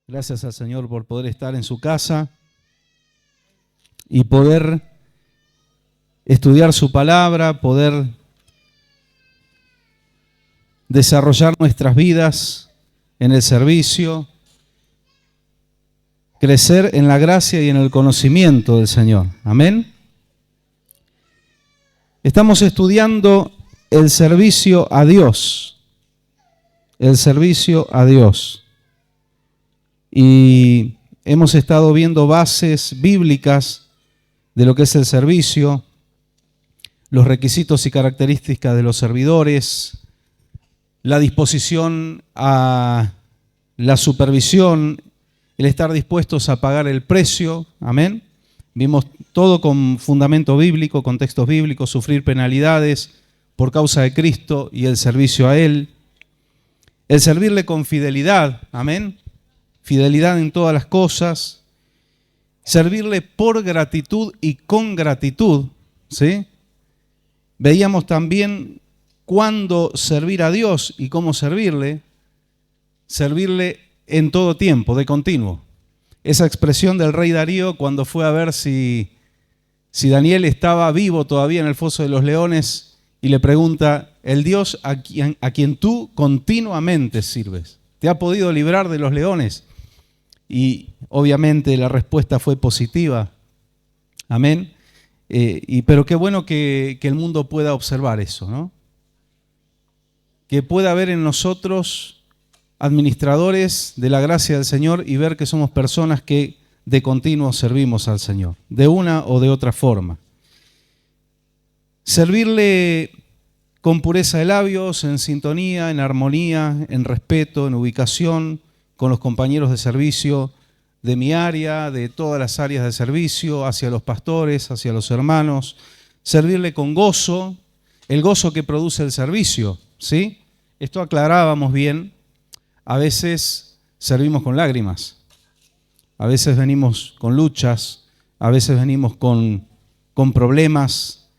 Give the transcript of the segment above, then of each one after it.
Gracias al Señor por poder estar en su casa y poder estudiar su palabra, poder desarrollar nuestras vidas en el servicio, crecer en la gracia y en el conocimiento del Señor. Amén. Estamos estudiando el servicio a Dios. El servicio a Dios. Y hemos estado viendo bases bíblicas de lo que es el servicio, los requisitos y características de los servidores, la disposición a la supervisión, el estar dispuestos a pagar el precio. Amén. Vimos todo con fundamento bíblico, con textos bíblicos, sufrir penalidades por causa de Cristo y el servicio a Él. El servirle con fidelidad. Amén. Fidelidad en todas las cosas, servirle por gratitud y con gratitud, ¿sí? Veíamos también cuándo servir a Dios y cómo servirle en todo tiempo, de continuo. Esa expresión del rey Darío cuando fue a ver si Daniel estaba vivo todavía en el foso de los leones y le pregunta, el Dios a quien tú continuamente sirves, ¿te ha podido librar de los leones? Y obviamente la respuesta fue positiva. Amén. Pero qué bueno que el mundo pueda observar eso, ¿no? Que pueda haber en nosotros administradores de la gracia del Señor y ver que somos personas que de continuo servimos al Señor, de una o de otra forma. Servirle con pureza de labios, en sintonía, en armonía, en respeto, en ubicación, con los compañeros de servicio de mi área, de todas las áreas de servicio, hacia los pastores, hacia los hermanos. Servirle con gozo, el gozo que produce el servicio, ¿sí? Esto aclarábamos bien. A veces servimos con lágrimas, a veces venimos con luchas, a veces venimos con problemas,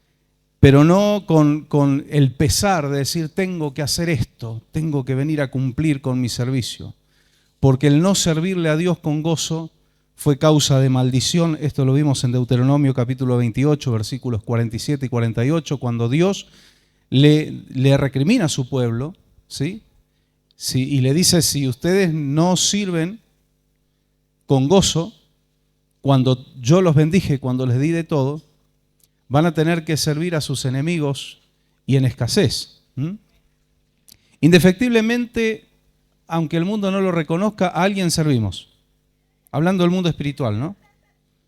pero no con el pesar de decir tengo que hacer esto, tengo que venir a cumplir con mi servicio. Porque el no servirle a Dios con gozo fue causa de maldición. Esto lo vimos en Deuteronomio capítulo 28, versículos 47 y 48, cuando Dios le recrimina a su pueblo, ¿sí? Y le dice, si ustedes no sirven con gozo, cuando yo los bendije, cuando les di de todo, van a tener que servir a sus enemigos y en escasez. Indefectiblemente, aunque el mundo no lo reconozca, a alguien servimos. Hablando del mundo espiritual, ¿no?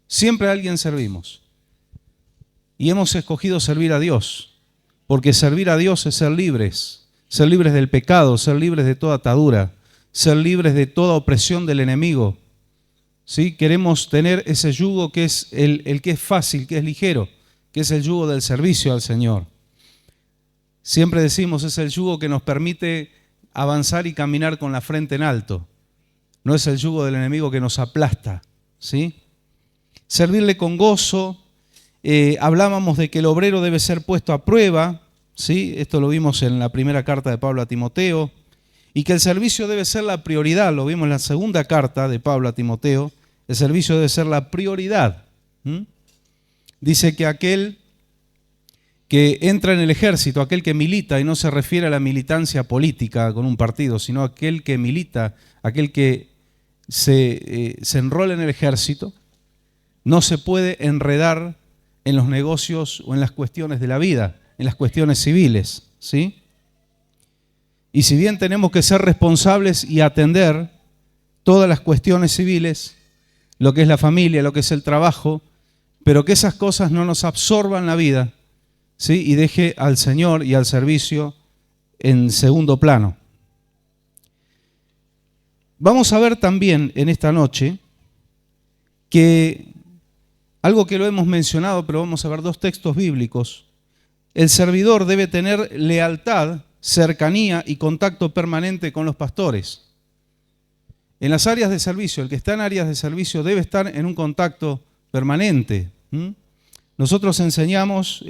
Siempre a alguien servimos. Y hemos escogido servir a Dios, porque servir a Dios es ser libres del pecado, ser libres de toda atadura, ser libres de toda opresión del enemigo. ¿Sí? Queremos tener ese yugo que es el que es fácil, que es ligero, que es el yugo del servicio al Señor. Siempre decimos, es el yugo que nos permite avanzar y caminar con la frente en alto. No es el yugo del enemigo que nos aplasta, ¿sí? Servirle con gozo. Hablábamos de que el obrero debe ser puesto a prueba, ¿sí? Esto lo vimos en la primera carta de Pablo a Timoteo. Y que el servicio debe ser la prioridad. Lo vimos en la segunda carta de Pablo a Timoteo. El servicio debe ser la prioridad. Dice que aquel que entra en el ejército, aquel que milita, y no se refiere a la militancia política con un partido, sino aquel que milita, aquel que se enrola en el ejército, no se puede enredar en los negocios o en las cuestiones de la vida, en las cuestiones civiles, ¿sí? Y si bien tenemos que ser responsables y atender todas las cuestiones civiles, lo que es la familia, lo que es el trabajo, pero que esas cosas no nos absorban la vida, ¿sí? Y deje al Señor y al servicio en segundo plano. Vamos a ver también en esta noche que algo que lo hemos mencionado, pero vamos a ver dos textos bíblicos. El servidor debe tener lealtad, cercanía y contacto permanente con los pastores. En las áreas de servicio, el que está en áreas de servicio debe estar en un contacto permanente. Nosotros enseñamos,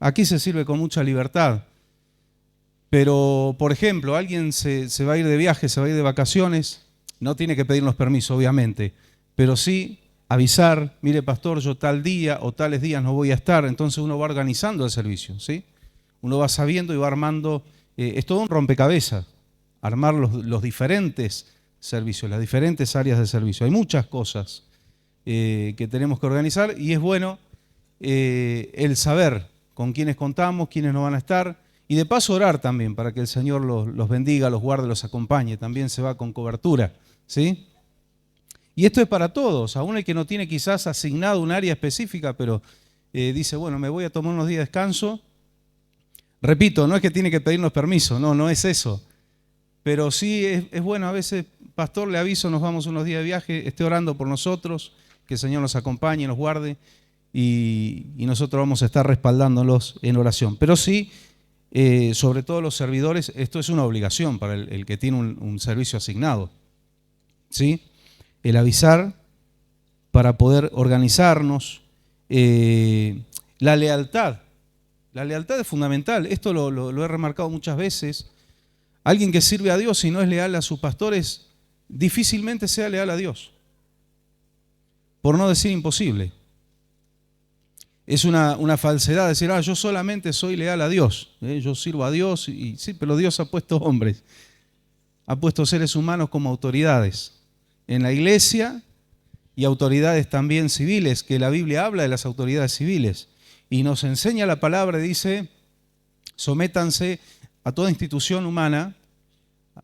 aquí se sirve con mucha libertad, pero por ejemplo, alguien se va a ir de viaje, se va a ir de vacaciones, No tiene que pedirnos permiso, obviamente, pero sí avisar, mire pastor, yo tal día o tales días no voy a estar, entonces uno va organizando el servicio, ¿sí? Uno va sabiendo y va armando, es todo un rompecabezas, armar los diferentes servicios, las diferentes áreas de servicio. Hay muchas cosas que tenemos que organizar y es bueno el saber con quiénes contamos, quiénes no van a estar y de paso orar también para que el Señor los bendiga, los guarde, los acompañe. También se va con cobertura, ¿sí? Y esto es para todos, aún el que no tiene quizás asignado un área específica, pero dice, bueno, me voy a tomar unos días de descanso. Repito, no es que tiene que pedirnos permiso, no es eso. Pero sí es bueno, a veces, pastor, le aviso, nos vamos unos días de viaje, esté orando por nosotros, que el Señor nos acompañe, nos guarde, y nosotros vamos a estar respaldándolos en oración. Pero sí, sobre todo los servidores, esto es una obligación para el que tiene un servicio asignado, ¿sí? El avisar para poder organizarnos. La lealtad es fundamental. Esto lo he remarcado muchas veces. Alguien que sirve a Dios y no es leal a sus pastores, difícilmente sea leal a Dios. Por no decir imposible. Es una falsedad decir, yo solamente soy leal a Dios. Yo sirvo a Dios, y sí, pero Dios ha puesto hombres, ha puesto seres humanos como autoridades en la iglesia y autoridades también civiles, que la Biblia habla de las autoridades civiles y nos enseña la palabra, dice, sométanse a toda institución humana,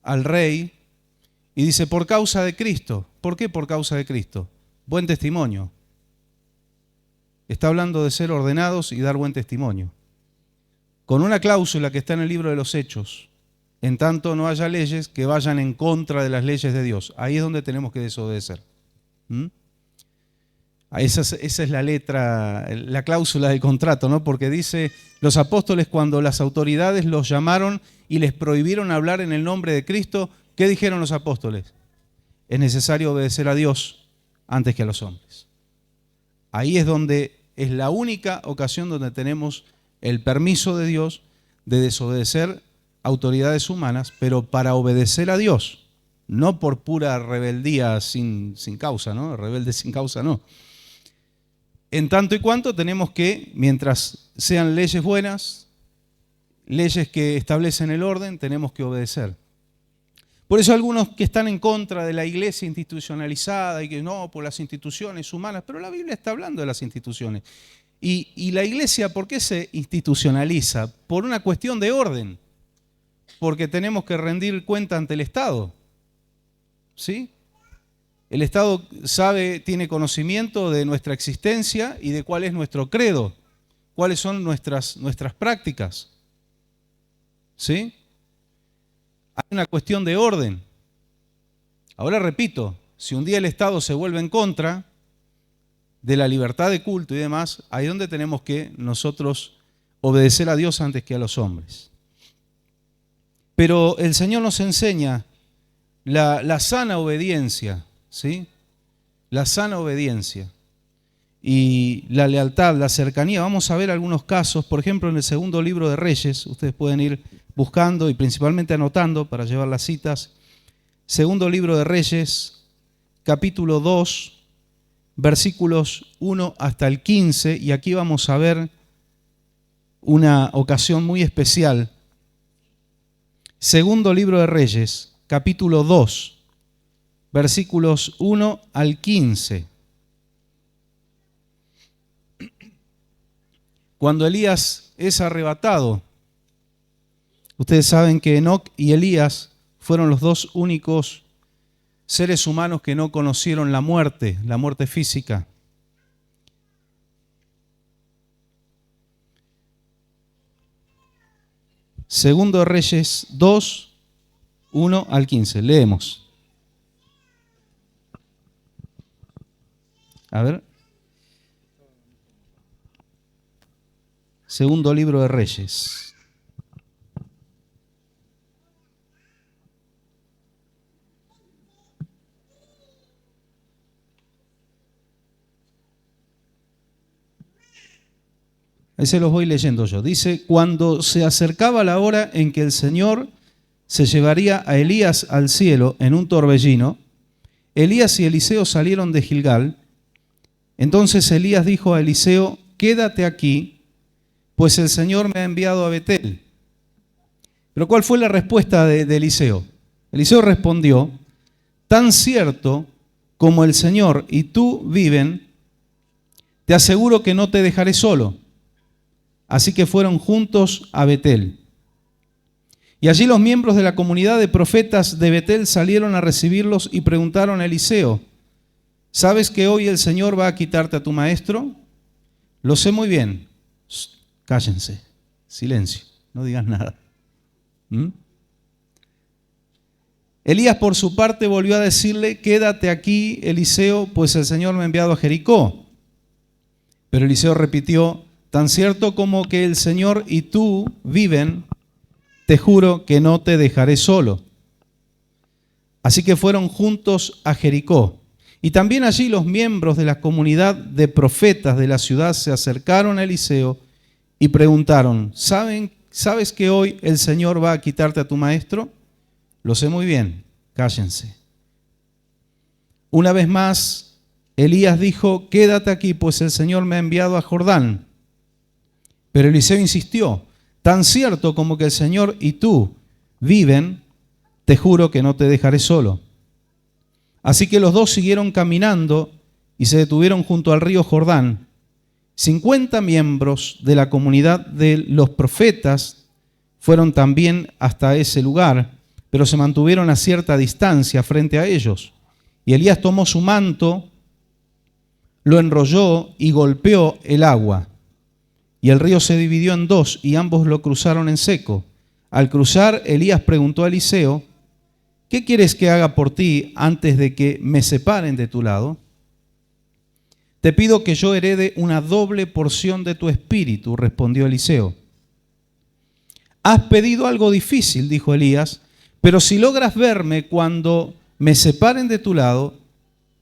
al rey, y dice, por causa de Cristo. ¿Por qué por causa de Cristo? Buen testimonio. Está hablando de ser ordenados y dar buen testimonio. Con una cláusula que está en el libro de los Hechos, en tanto no haya leyes que vayan en contra de las leyes de Dios. Ahí es donde tenemos que desobedecer. Esa es la letra, la cláusula del contrato, ¿no? Porque dice, los apóstoles cuando las autoridades los llamaron y les prohibieron hablar en el nombre de Cristo, ¿qué dijeron los apóstoles? Es necesario obedecer a Dios antes que a los hombres. Ahí es donde es la única ocasión donde tenemos el permiso de Dios de desobedecer autoridades humanas, pero para obedecer a Dios, no por pura rebeldía sin causa, ¿no? Rebelde sin causa, no. En tanto y cuanto tenemos que, mientras sean leyes buenas, leyes que establecen el orden, tenemos que obedecer. Por eso algunos que están en contra de la iglesia institucionalizada y que no, por las instituciones humanas, pero la Biblia está hablando de las instituciones. Y la iglesia, ¿por qué se institucionaliza? Por una cuestión de orden. Porque tenemos que rendir cuenta ante el Estado. ¿Sí? El Estado tiene conocimiento de nuestra existencia y de cuál es nuestro credo, cuáles son nuestras prácticas. ¿Sí? Hay una cuestión de orden. Ahora repito, si un día el Estado se vuelve en contra de la libertad de culto y demás, ahí es donde tenemos que nosotros obedecer a Dios antes que a los hombres. Pero el Señor nos enseña la sana obediencia, ¿sí? La sana obediencia y la lealtad, la cercanía. Vamos a ver algunos casos, por ejemplo, en el segundo libro de Reyes, ustedes pueden ir buscando y principalmente anotando para llevar las citas. Segundo libro de Reyes, capítulo 2, versículos 1 hasta el 15, y aquí vamos a ver una ocasión muy especial. Segundo libro de Reyes, capítulo 2, versículos 1 al 15. Cuando Elías es arrebatado, ustedes saben que Enoc y Elías fueron los dos únicos seres humanos que no conocieron la muerte física. Segundo Reyes 2, 1 al 15. Leemos. A ver. Segundo libro de Reyes. Ahí se los voy leyendo yo. Dice, cuando se acercaba la hora en que el Señor se llevaría a Elías al cielo en un torbellino, Elías y Eliseo salieron de Gilgal. Entonces Elías dijo a Eliseo: quédate aquí, pues el Señor me ha enviado a Betel. Pero ¿cuál fue la respuesta de Eliseo? Eliseo respondió: tan cierto como el Señor y tú viven, te aseguro que no te dejaré solo. Así que fueron juntos a Betel. Y allí los miembros de la comunidad de profetas de Betel salieron a recibirlos y preguntaron a Eliseo: ¿sabes que hoy el Señor va a quitarte a tu maestro? Lo sé muy bien. Cállense, silencio, no digas nada. Elías por su parte volvió a decirle: quédate aquí, Eliseo, pues el Señor me ha enviado a Jericó. Pero Eliseo repitió: tan cierto como que el Señor y tú viven, te juro que no te dejaré solo. Así que fueron juntos a Jericó. Y también allí los miembros de la comunidad de profetas de la ciudad se acercaron a Eliseo y preguntaron: ¿sabes que hoy el Señor va a quitarte a tu maestro? Lo sé muy bien, cállense. Una vez más, Elías dijo: quédate aquí, pues el Señor me ha enviado a Jordán. Pero Eliseo insistió: tan cierto como que el Señor y tú viven, te juro que no te dejaré solo. Así que los dos siguieron caminando y se detuvieron junto al río Jordán. 50 miembros de la comunidad de los profetas fueron también hasta ese lugar, pero se mantuvieron a cierta distancia frente a ellos. Y Elías tomó su manto, lo enrolló y golpeó el agua. Y el río se dividió en dos y ambos lo cruzaron en seco. Al cruzar, Elías preguntó a Eliseo: ¿qué quieres que haga por ti antes de que me separen de tu lado? Te pido que yo herede una doble porción de tu espíritu, respondió Eliseo. Has pedido algo difícil, dijo Elías, pero si logras verme cuando me separen de tu lado,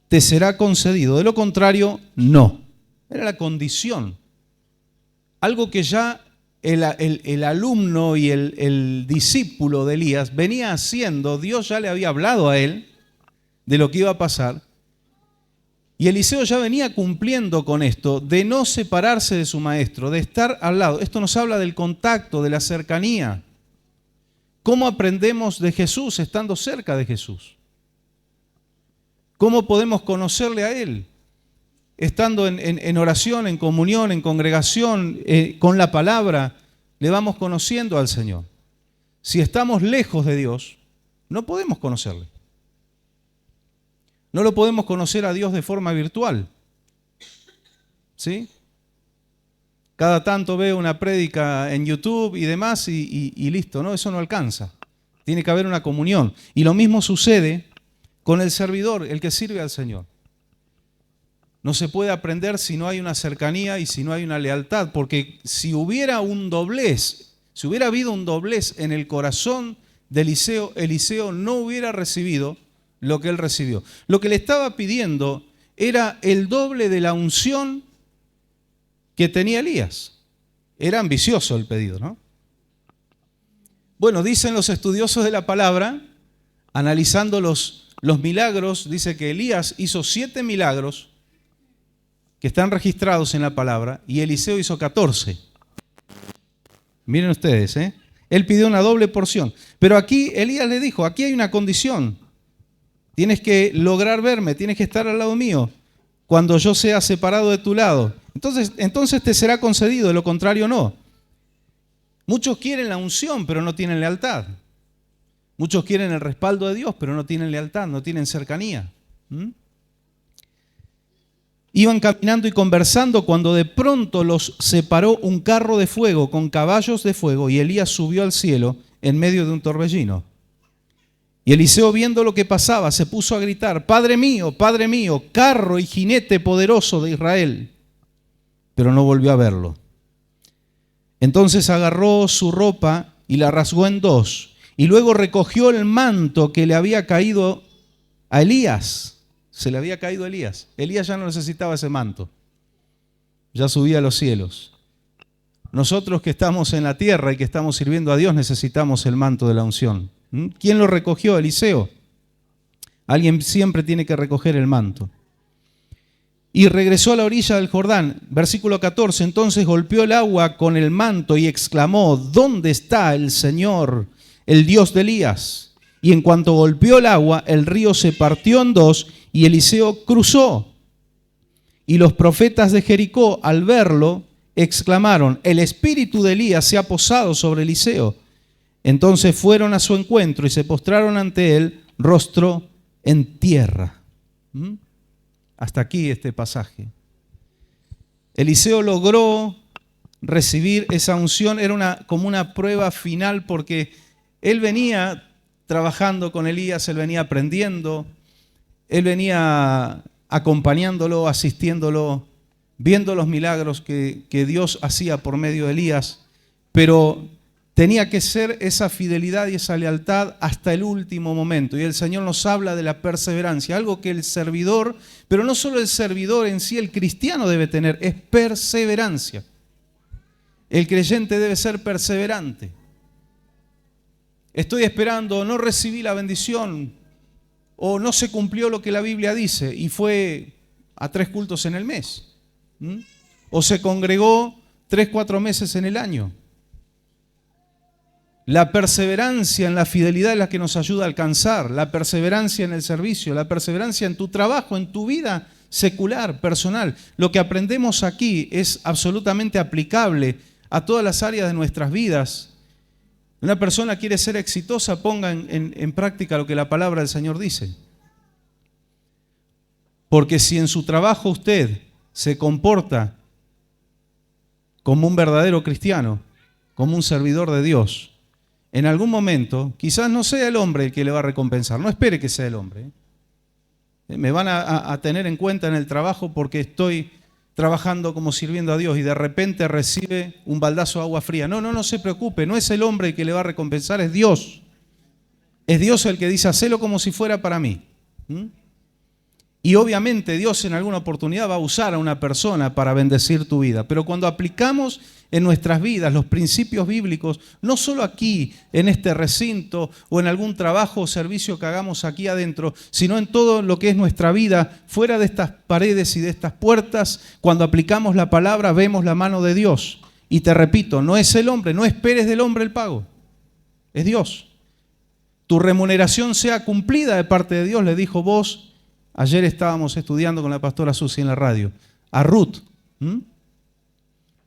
te será concedido. De lo contrario, no. Era la condición. Algo que ya el alumno y el discípulo de Elías venía haciendo. Dios ya le había hablado a él de lo que iba a pasar. Y Eliseo ya venía cumpliendo con esto, de no separarse de su maestro, de estar al lado. Esto nos habla del contacto, de la cercanía. ¿Cómo aprendemos de Jesús estando cerca de Jesús? ¿Cómo podemos conocerle a Él? Estando en oración, en comunión, en congregación, con la palabra, le vamos conociendo al Señor. Si estamos lejos de Dios, no podemos conocerle. No lo podemos conocer a Dios de forma virtual. ¿Sí? Cada tanto veo una prédica en YouTube y demás y listo, ¿no? Eso no alcanza. Tiene que haber una comunión. Y lo mismo sucede con el servidor, el que sirve al Señor. No se puede aprender si no hay una cercanía y si no hay una lealtad, porque si hubiera un doblez, si hubiera habido un doblez en el corazón de Eliseo, Eliseo no hubiera recibido lo que él recibió. Lo que le estaba pidiendo era el doble de la unción que tenía Elías. Era ambicioso el pedido, ¿no? Bueno, dicen los estudiosos de la palabra, analizando los milagros, dice que Elías hizo 7 milagros que están registrados en la palabra y Eliseo hizo 14. Miren ustedes, él pidió una doble porción. Pero aquí Elías le dijo: aquí hay una condición. Tienes que lograr verme, tienes que estar al lado mío cuando yo sea separado de tu lado. Entonces te será concedido, de lo contrario no. Muchos quieren la unción, pero no tienen lealtad. Muchos quieren el respaldo de Dios, pero no tienen lealtad, no tienen cercanía. Iban caminando y conversando cuando de pronto los separó un carro de fuego con caballos de fuego y Elías subió al cielo en medio de un torbellino. Y Eliseo, viendo lo que pasaba, se puso a gritar: Padre mío, carro y jinete poderoso de Israel. Pero no volvió a verlo. Entonces agarró su ropa y la rasgó en dos, y luego recogió el manto que le había caído a Elías. Se le había caído a Elías. Elías ya no necesitaba ese manto. Ya subía a los cielos. Nosotros que estamos en la tierra y que estamos sirviendo a Dios necesitamos el manto de la unción. ¿Quién lo recogió? Eliseo. Alguien siempre tiene que recoger el manto. Y regresó a la orilla del Jordán. Versículo 14. Entonces golpeó el agua con el manto y exclamó: ¿dónde está el Señor, el Dios de Elías? Y en cuanto golpeó el agua, el río se partió en dos y Eliseo cruzó. Y los profetas de Jericó, al verlo, exclamaron: el espíritu de Elías se ha posado sobre Eliseo. Entonces fueron a su encuentro y se postraron ante él, rostro en tierra. Hasta aquí este pasaje. Eliseo logró recibir esa unción, era como una prueba final, porque él venía trabajando con Elías, él venía aprendiendo, él venía acompañándolo, asistiéndolo, viendo los milagros que Dios hacía por medio de Elías, pero tenía que ser esa fidelidad y esa lealtad hasta el último momento. Y el Señor nos habla de la perseverancia, algo que el servidor, pero no solo el servidor en sí, el cristiano debe tener, es perseverancia. El creyente debe ser perseverante. Estoy esperando, no recibí la bendición, o no se cumplió lo que la Biblia dice, y fue a 3 cultos en el mes. O se congregó 3, 4 meses en el año. La perseverancia en la fidelidad es la que nos ayuda a alcanzar, la perseverancia en el servicio, la perseverancia en tu trabajo, en tu vida secular, personal. Lo que aprendemos aquí es absolutamente aplicable a todas las áreas de nuestras vidas. Una persona quiere ser exitosa, ponga en práctica lo que la palabra del Señor dice. Porque si en su trabajo usted se comporta como un verdadero cristiano, como un servidor de Dios, en algún momento, quizás no sea el hombre el que le va a recompensar, no espere que sea el hombre. Me van a tener en cuenta en el trabajo porque estoy trabajando como sirviendo a Dios y de repente recibe un baldazo de agua fría. No se preocupe, no es el hombre el que le va a recompensar, es Dios. Es Dios el que dice: hacelo como si fuera para mí. Y obviamente Dios en alguna oportunidad va a usar a una persona para bendecir tu vida. Pero cuando aplicamos en nuestras vidas los principios bíblicos, no solo aquí, en este recinto, o en algún trabajo o servicio que hagamos aquí adentro, sino en todo lo que es nuestra vida, fuera de estas paredes y de estas puertas, cuando aplicamos la palabra, vemos la mano de Dios. Y te repito, no es el hombre, no esperes del hombre el pago, es Dios. Tu remuneración sea cumplida de parte de Dios, le dijo vos. Ayer estábamos estudiando con la pastora Susi en la radio, a Ruth.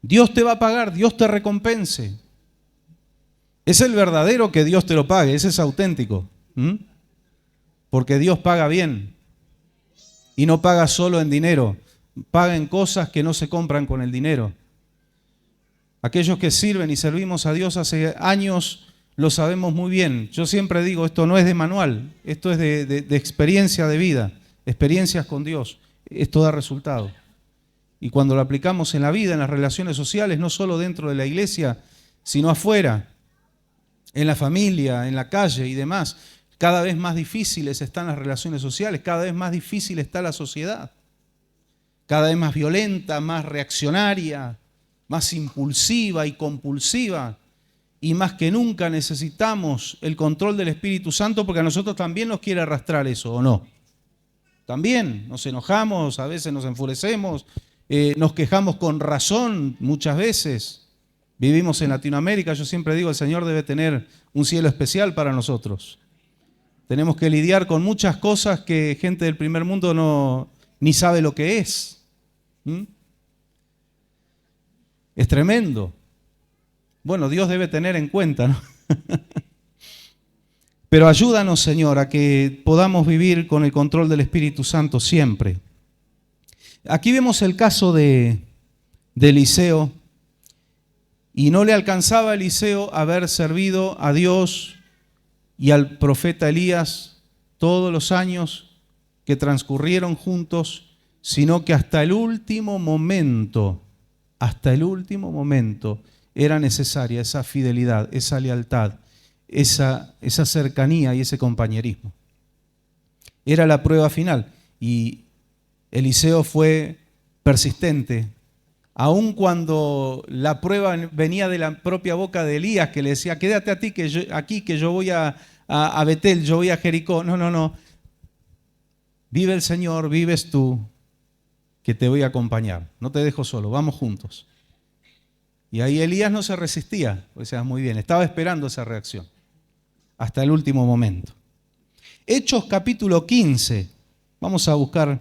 Dios te va a pagar, Dios te recompense. Es el verdadero que Dios te lo pague, ese es auténtico. Porque Dios paga bien. Y no paga solo en dinero, paga en cosas que no se compran con el dinero. Aquellos que sirven y servimos a Dios hace años lo sabemos muy bien. Yo siempre digo, esto no es de manual, esto es de experiencia de vida. Experiencias con Dios, esto da resultado. Y cuando lo aplicamos en la vida, en las relaciones sociales, no solo dentro de la iglesia, sino afuera, en la familia, en la calle y demás, cada vez más difíciles están las relaciones sociales, cada vez más difícil está la sociedad, cada vez más violenta, más reaccionaria, más impulsiva y compulsiva, y más que nunca necesitamos el control del Espíritu Santo, porque a nosotros también nos quiere arrastrar eso, ¿o no? También nos enojamos, a veces nos enfurecemos, nos quejamos con razón muchas veces. Vivimos en Latinoamérica, yo siempre digo, el Señor debe tener un cielo especial para nosotros. Tenemos que lidiar con muchas cosas que gente del primer mundo ni sabe lo que es. Es tremendo. Bueno, Dios debe tener en cuenta, ¿no? Pero ayúdanos, Señor, a que podamos vivir con el control del Espíritu Santo siempre. Aquí vemos el caso de Eliseo, y no le alcanzaba a Eliseo haber servido a Dios y al profeta Elías todos los años que transcurrieron juntos, sino que hasta el último momento era necesaria esa fidelidad, esa lealtad, esa cercanía y ese compañerismo. Era la prueba final y Eliseo fue persistente, aun cuando la prueba venía de la propia boca de Elías, que le decía: quédate aquí que yo voy a Betel, yo voy a Jericó. No. vive el Señor, vives tú, que te voy a acompañar. No te dejo solo, vamos juntos. Y ahí Elías no se resistía, o sea, muy bien, estaba esperando esa reacción hasta el último momento. Hechos capítulo 15, vamos a buscar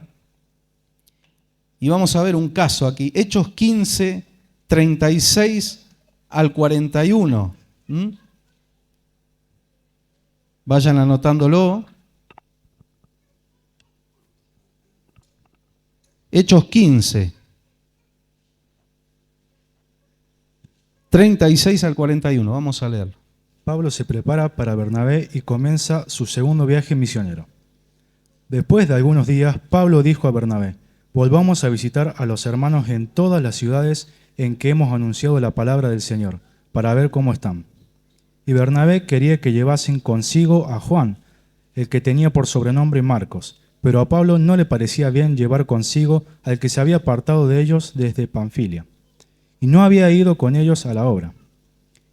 y vamos a ver un caso aquí. Hechos 15, 36 al 41. Vayan anotándolo. Hechos 15, 36 al 41. Vamos a leerlo. Pablo se prepara para Bernabé y comienza su segundo viaje misionero. Después de algunos días, Pablo dijo a Bernabé: volvamos a visitar a los hermanos en todas las ciudades en que hemos anunciado la palabra del Señor, para ver cómo están. Y Bernabé quería que llevasen consigo a Juan, el que tenía por sobrenombre Marcos, pero a Pablo no le parecía bien llevar consigo al que se había apartado de ellos desde Panfilia, y no había ido con ellos a la obra.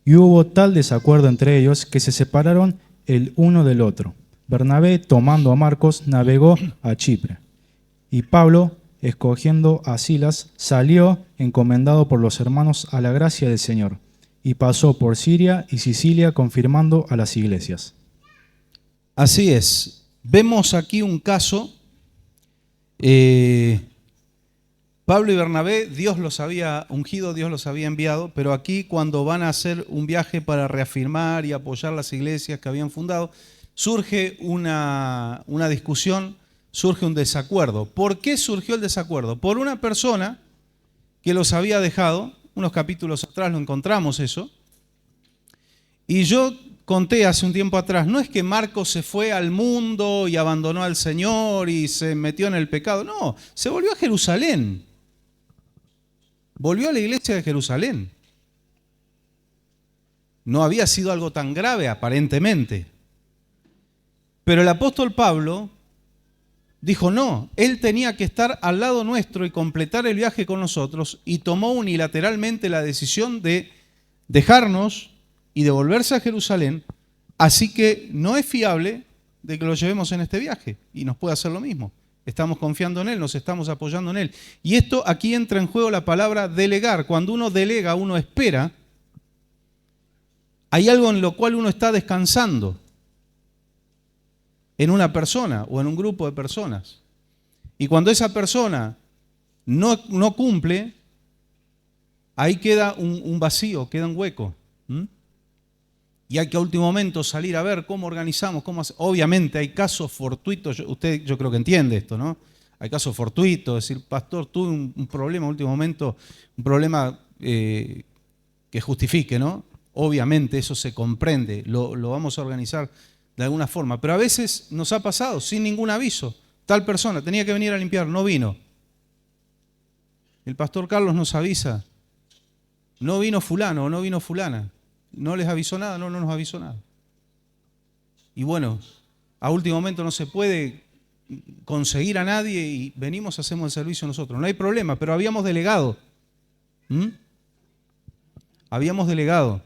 Y hubo tal desacuerdo entre ellos que se separaron el uno del otro. Bernabé, tomando a Marcos, navegó a Chipre. Y Pablo, escogiendo a Silas, salió encomendado por los hermanos a la gracia del Señor, y pasó por Siria y Sicilia confirmando a las iglesias. Así es. Vemos aquí un caso. Pablo y Bernabé, Dios los había ungido, Dios los había enviado, pero aquí cuando van a hacer un viaje para reafirmar y apoyar las iglesias que habían fundado, surge una discusión, surge un desacuerdo. ¿Por qué surgió el desacuerdo? Por una persona que los había dejado, unos capítulos atrás lo encontramos eso, y yo conté hace un tiempo atrás, no es que Marcos se fue al mundo y abandonó al Señor y se metió en el pecado, no, se volvió a Jerusalén. Volvió a la iglesia de Jerusalén. No había sido algo tan grave, aparentemente. Pero el apóstol Pablo dijo no, él tenía que estar al lado nuestro y completar el viaje con nosotros, y tomó unilateralmente la decisión de dejarnos y de volverse a Jerusalén, así que no es fiable de que lo llevemos en este viaje, y nos puede hacer lo mismo. Estamos confiando en Él, nos estamos apoyando en Él. Y esto, aquí entra en juego la palabra delegar. Cuando uno delega, uno espera. Hay algo en lo cual uno está descansando. En una persona o en un grupo de personas. Y cuando esa persona no cumple, ahí queda un vacío, queda un hueco. Y hay que a último momento salir a ver cómo organizamos, cómo hacer. Obviamente hay casos fortuitos, usted yo creo que entiende esto, ¿no? Hay casos fortuitos, decir, pastor, tuve un problema a último momento, un problema que justifique, ¿no? Obviamente eso se comprende, lo vamos a organizar de alguna forma, pero a veces nos ha pasado sin ningún aviso. Tal persona tenía que venir a limpiar, no vino. El pastor Carlos nos avisa, no vino fulano o no vino fulana. ¿No les avisó nada? No nos avisó nada. Y bueno, a último momento no se puede conseguir a nadie y venimos, hacemos el servicio nosotros. No hay problema, pero habíamos delegado. Habíamos delegado.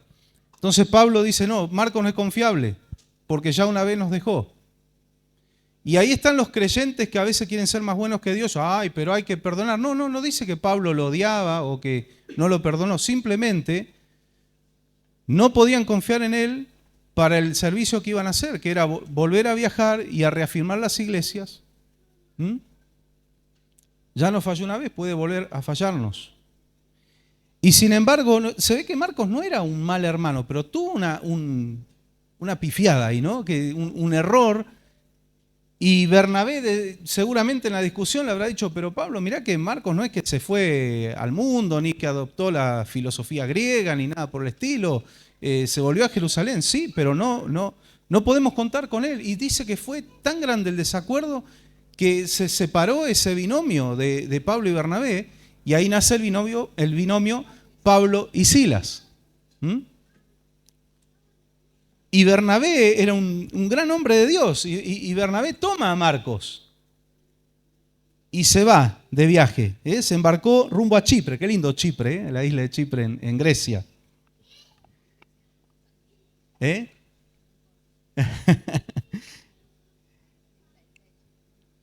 Entonces Pablo dice, no, Marcos no es confiable, porque ya una vez nos dejó. Y ahí están los creyentes que a veces quieren ser más buenos que Dios. Ay, pero hay que perdonar. No dice que Pablo lo odiaba o que no lo perdonó. Simplemente no podían confiar en él para el servicio que iban a hacer, que era volver a viajar y a reafirmar las iglesias. Ya nos falló una vez, puede volver a fallarnos. Y sin embargo, se ve que Marcos no era un mal hermano, pero tuvo una pifiada ahí, ¿no? Un error. Y Bernabé seguramente en la discusión le habrá dicho, pero Pablo, mirá que Marcos no es que se fue al mundo, ni que adoptó la filosofía griega, ni nada por el estilo. Se volvió a Jerusalén, sí, pero no podemos contar con él. Y dice que fue tan grande el desacuerdo que se separó ese binomio de Pablo y Bernabé, y ahí nace el binomio Pablo y Silas. Y Bernabé era un gran hombre de Dios, y Bernabé toma a Marcos y se va de viaje. Se embarcó rumbo a Chipre. Qué lindo Chipre, la isla de Chipre en Grecia.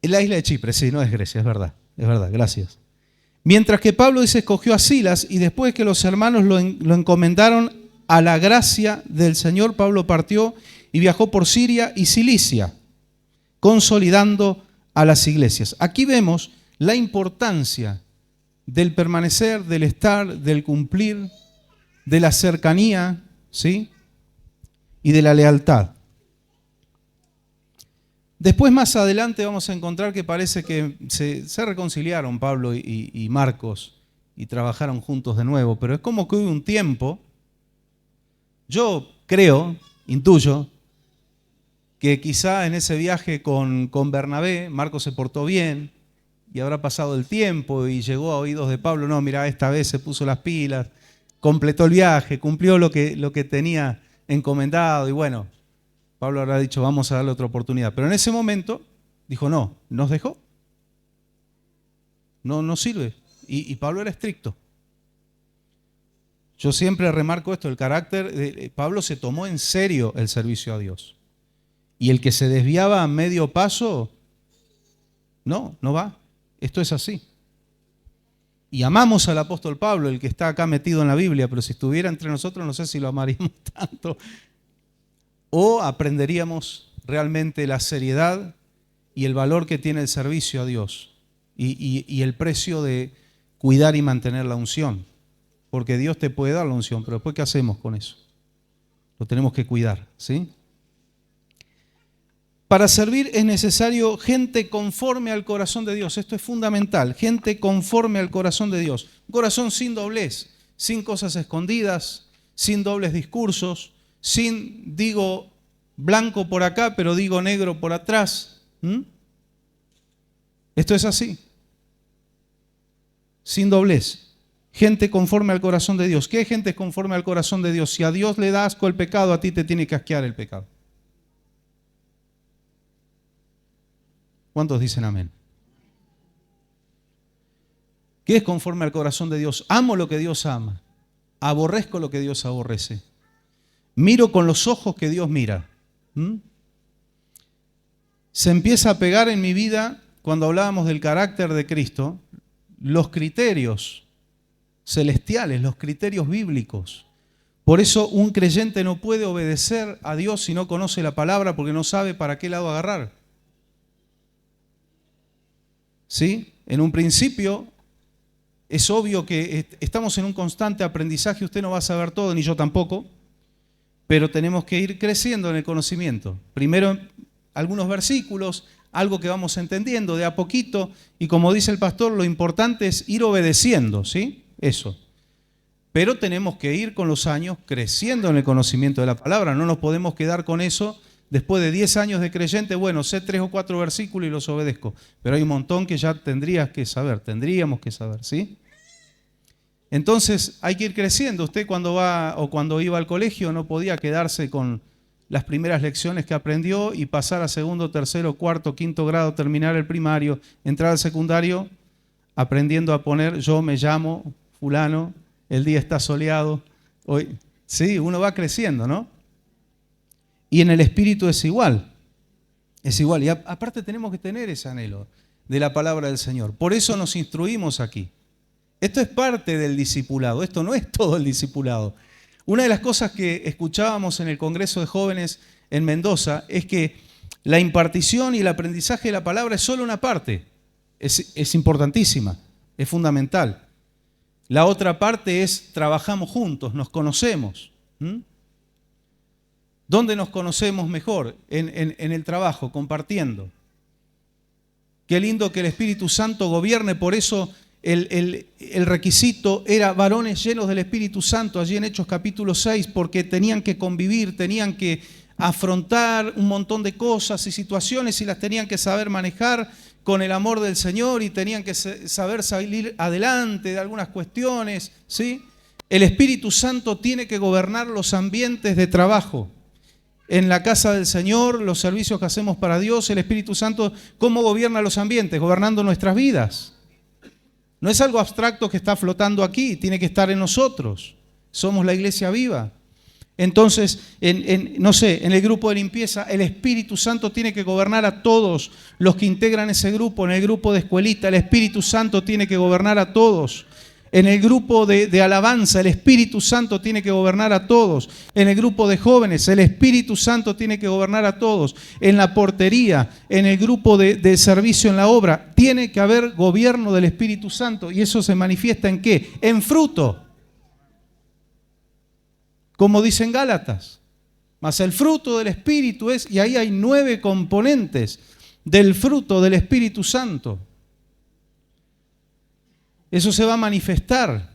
La isla de Chipre, sí, no es Grecia, es verdad, gracias. Mientras que Pablo dice, escogió a Silas y después que los hermanos lo encomendaron a la gracia del Señor, Pablo partió y viajó por Siria y Cilicia, consolidando a las iglesias. Aquí vemos la importancia del permanecer, del estar, del cumplir, de la cercanía, ¿sí? Y de la lealtad. Después, más adelante, vamos a encontrar que parece que se reconciliaron Pablo y Marcos y trabajaron juntos de nuevo, pero es como que hubo un tiempo, yo creo, intuyo, que quizá en ese viaje con Bernabé, Marcos se portó bien y habrá pasado el tiempo y llegó a oídos de Pablo, no, mira, esta vez se puso las pilas, completó el viaje, cumplió lo que tenía encomendado y bueno, Pablo habrá dicho, vamos a darle otra oportunidad. Pero en ese momento dijo, no, nos dejó. No sirve. Y Pablo era estricto. Yo siempre remarco esto, el carácter de Pablo se tomó en serio el servicio a Dios. Y el que se desviaba a medio paso, no va. Esto es así. Y amamos al apóstol Pablo, el que está acá metido en la Biblia, pero si estuviera entre nosotros no sé si lo amaríamos tanto. O aprenderíamos realmente la seriedad y el valor que tiene el servicio a Dios y el precio de cuidar y mantener la unción. Porque Dios te puede dar la unción, pero después ¿qué hacemos con eso? Lo tenemos que cuidar, ¿sí? Para servir es necesario gente conforme al corazón de Dios. Esto es fundamental, gente conforme al corazón de Dios. Un corazón sin doblez, sin cosas escondidas, sin dobles discursos, sin digo blanco por acá, pero digo negro por atrás. Esto es así. Sin doblez. Gente conforme al corazón de Dios. ¿Qué gente conforme al corazón de Dios? Si a Dios le da asco el pecado, a ti te tiene que asquear el pecado. ¿Cuántos dicen amén? ¿Qué es conforme al corazón de Dios? Amo lo que Dios ama. Aborrezco lo que Dios aborrece. Miro con los ojos que Dios mira. Se empieza a pegar en mi vida, cuando hablábamos del carácter de Cristo, los criterios celestiales, los criterios bíblicos. Por eso un creyente no puede obedecer a Dios si no conoce la palabra, porque no sabe para qué lado agarrar. ¿Sí? En un principio es obvio que estamos en un constante aprendizaje, usted no va a saber todo, ni yo tampoco, pero tenemos que ir creciendo en el conocimiento. Primero algunos versículos, algo que vamos entendiendo de a poquito, y como dice el pastor, lo importante es ir obedeciendo, ¿sí? Eso. Pero tenemos que ir con los años creciendo en el conocimiento de la palabra, no nos podemos quedar con eso. Después de 10 años de creyente, bueno, sé 3 o 4 versículos y los obedezco. Pero hay un montón que ya tendríamos que saber, ¿sí? Entonces hay que ir creciendo. Usted cuando iba al colegio no podía quedarse con las primeras lecciones que aprendió y pasar a segundo, tercero, cuarto, quinto grado, terminar el primario, entrar al secundario, aprendiendo a poner yo me llamo fulano, el día está soleado. Hoy, sí, uno va creciendo, ¿no? Y en el espíritu es igual. Es igual. Y aparte tenemos que tener ese anhelo de la palabra del Señor. Por eso nos instruimos aquí. Esto es parte del discipulado. Esto no es todo el discipulado. Una de las cosas que escuchábamos en el Congreso de Jóvenes en Mendoza es que la impartición y el aprendizaje de la palabra es solo una parte. Es importantísima, es fundamental. La otra parte es trabajamos juntos, nos conocemos. ¿Dónde nos conocemos mejor? En el trabajo, compartiendo. Qué lindo que el Espíritu Santo gobierne, por eso el requisito era varones llenos del Espíritu Santo, allí en Hechos capítulo 6, porque tenían que convivir, tenían que afrontar un montón de cosas y situaciones y las tenían que saber manejar con el amor del Señor y tenían que saber salir adelante de algunas cuestiones, ¿sí? El Espíritu Santo tiene que gobernar los ambientes de trabajo. En la casa del Señor, los servicios que hacemos para Dios, el Espíritu Santo, ¿cómo gobierna los ambientes? Gobernando nuestras vidas. No es algo abstracto que está flotando aquí, tiene que estar en nosotros. Somos la iglesia viva. Entonces, no sé, en el grupo de limpieza, el Espíritu Santo tiene que gobernar a todos los que integran ese grupo. En el grupo de escuelita, el Espíritu Santo tiene que gobernar a todos. En el grupo de alabanza, el Espíritu Santo tiene que gobernar a todos. En el grupo de jóvenes, el Espíritu Santo tiene que gobernar a todos. En la portería, en el grupo de servicio en la obra, tiene que haber gobierno del Espíritu Santo. ¿Y eso se manifiesta en qué? En fruto. Como dicen Gálatas. Mas el fruto del Espíritu es, y ahí hay 9 componentes del fruto del Espíritu Santo. Eso se va a manifestar.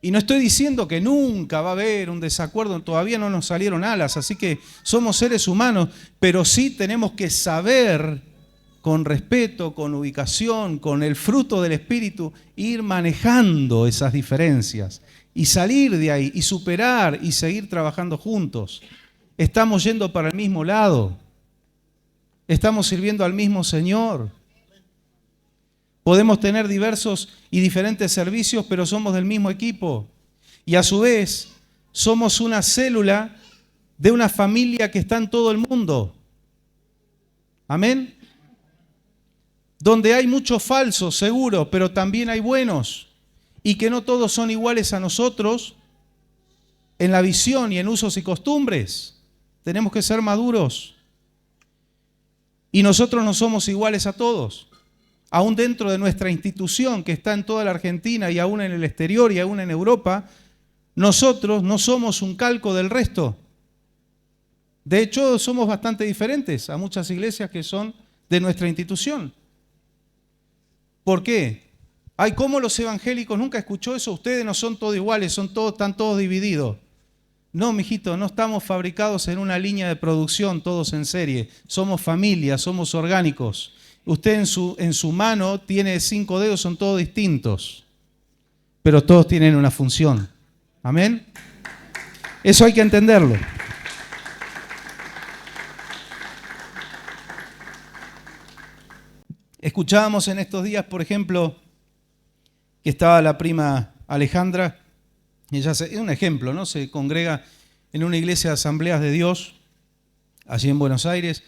Y no estoy diciendo que nunca va a haber un desacuerdo, todavía no nos salieron alas, así que somos seres humanos, pero sí tenemos que saber, con respeto, con ubicación, con el fruto del Espíritu, ir manejando esas diferencias y salir de ahí y superar y seguir trabajando juntos. Estamos yendo para el mismo lado, estamos sirviendo al mismo Señor. Podemos tener diversos y diferentes servicios, pero somos del mismo equipo. Y a su vez, somos una célula de una familia que está en todo el mundo. Amén. Donde hay muchos falsos, seguro, pero también hay buenos. Y que no todos son iguales a nosotros en la visión y en usos y costumbres. Tenemos que ser maduros. Y nosotros no somos iguales a todos. Aún dentro de nuestra institución, que está en toda la Argentina y aún en el exterior y aún en Europa, nosotros no somos un calco del resto. De hecho, somos bastante diferentes a muchas iglesias que son de nuestra institución. ¿Por qué? Ay, ¿cómo los evangélicos? Nunca escuchó eso. Ustedes no son todos iguales, están todos divididos. No, mijito, no estamos fabricados en una línea de producción, todos en serie. Somos familia, somos orgánicos. Usted en su mano tiene 5 dedos, son todos distintos, pero todos tienen una función. ¿Amén? Eso hay que entenderlo. Escuchábamos en estos días, por ejemplo, que estaba la prima Alejandra, ella es un ejemplo, ¿no? Se congrega en una iglesia de Asambleas de Dios, allí en Buenos Aires,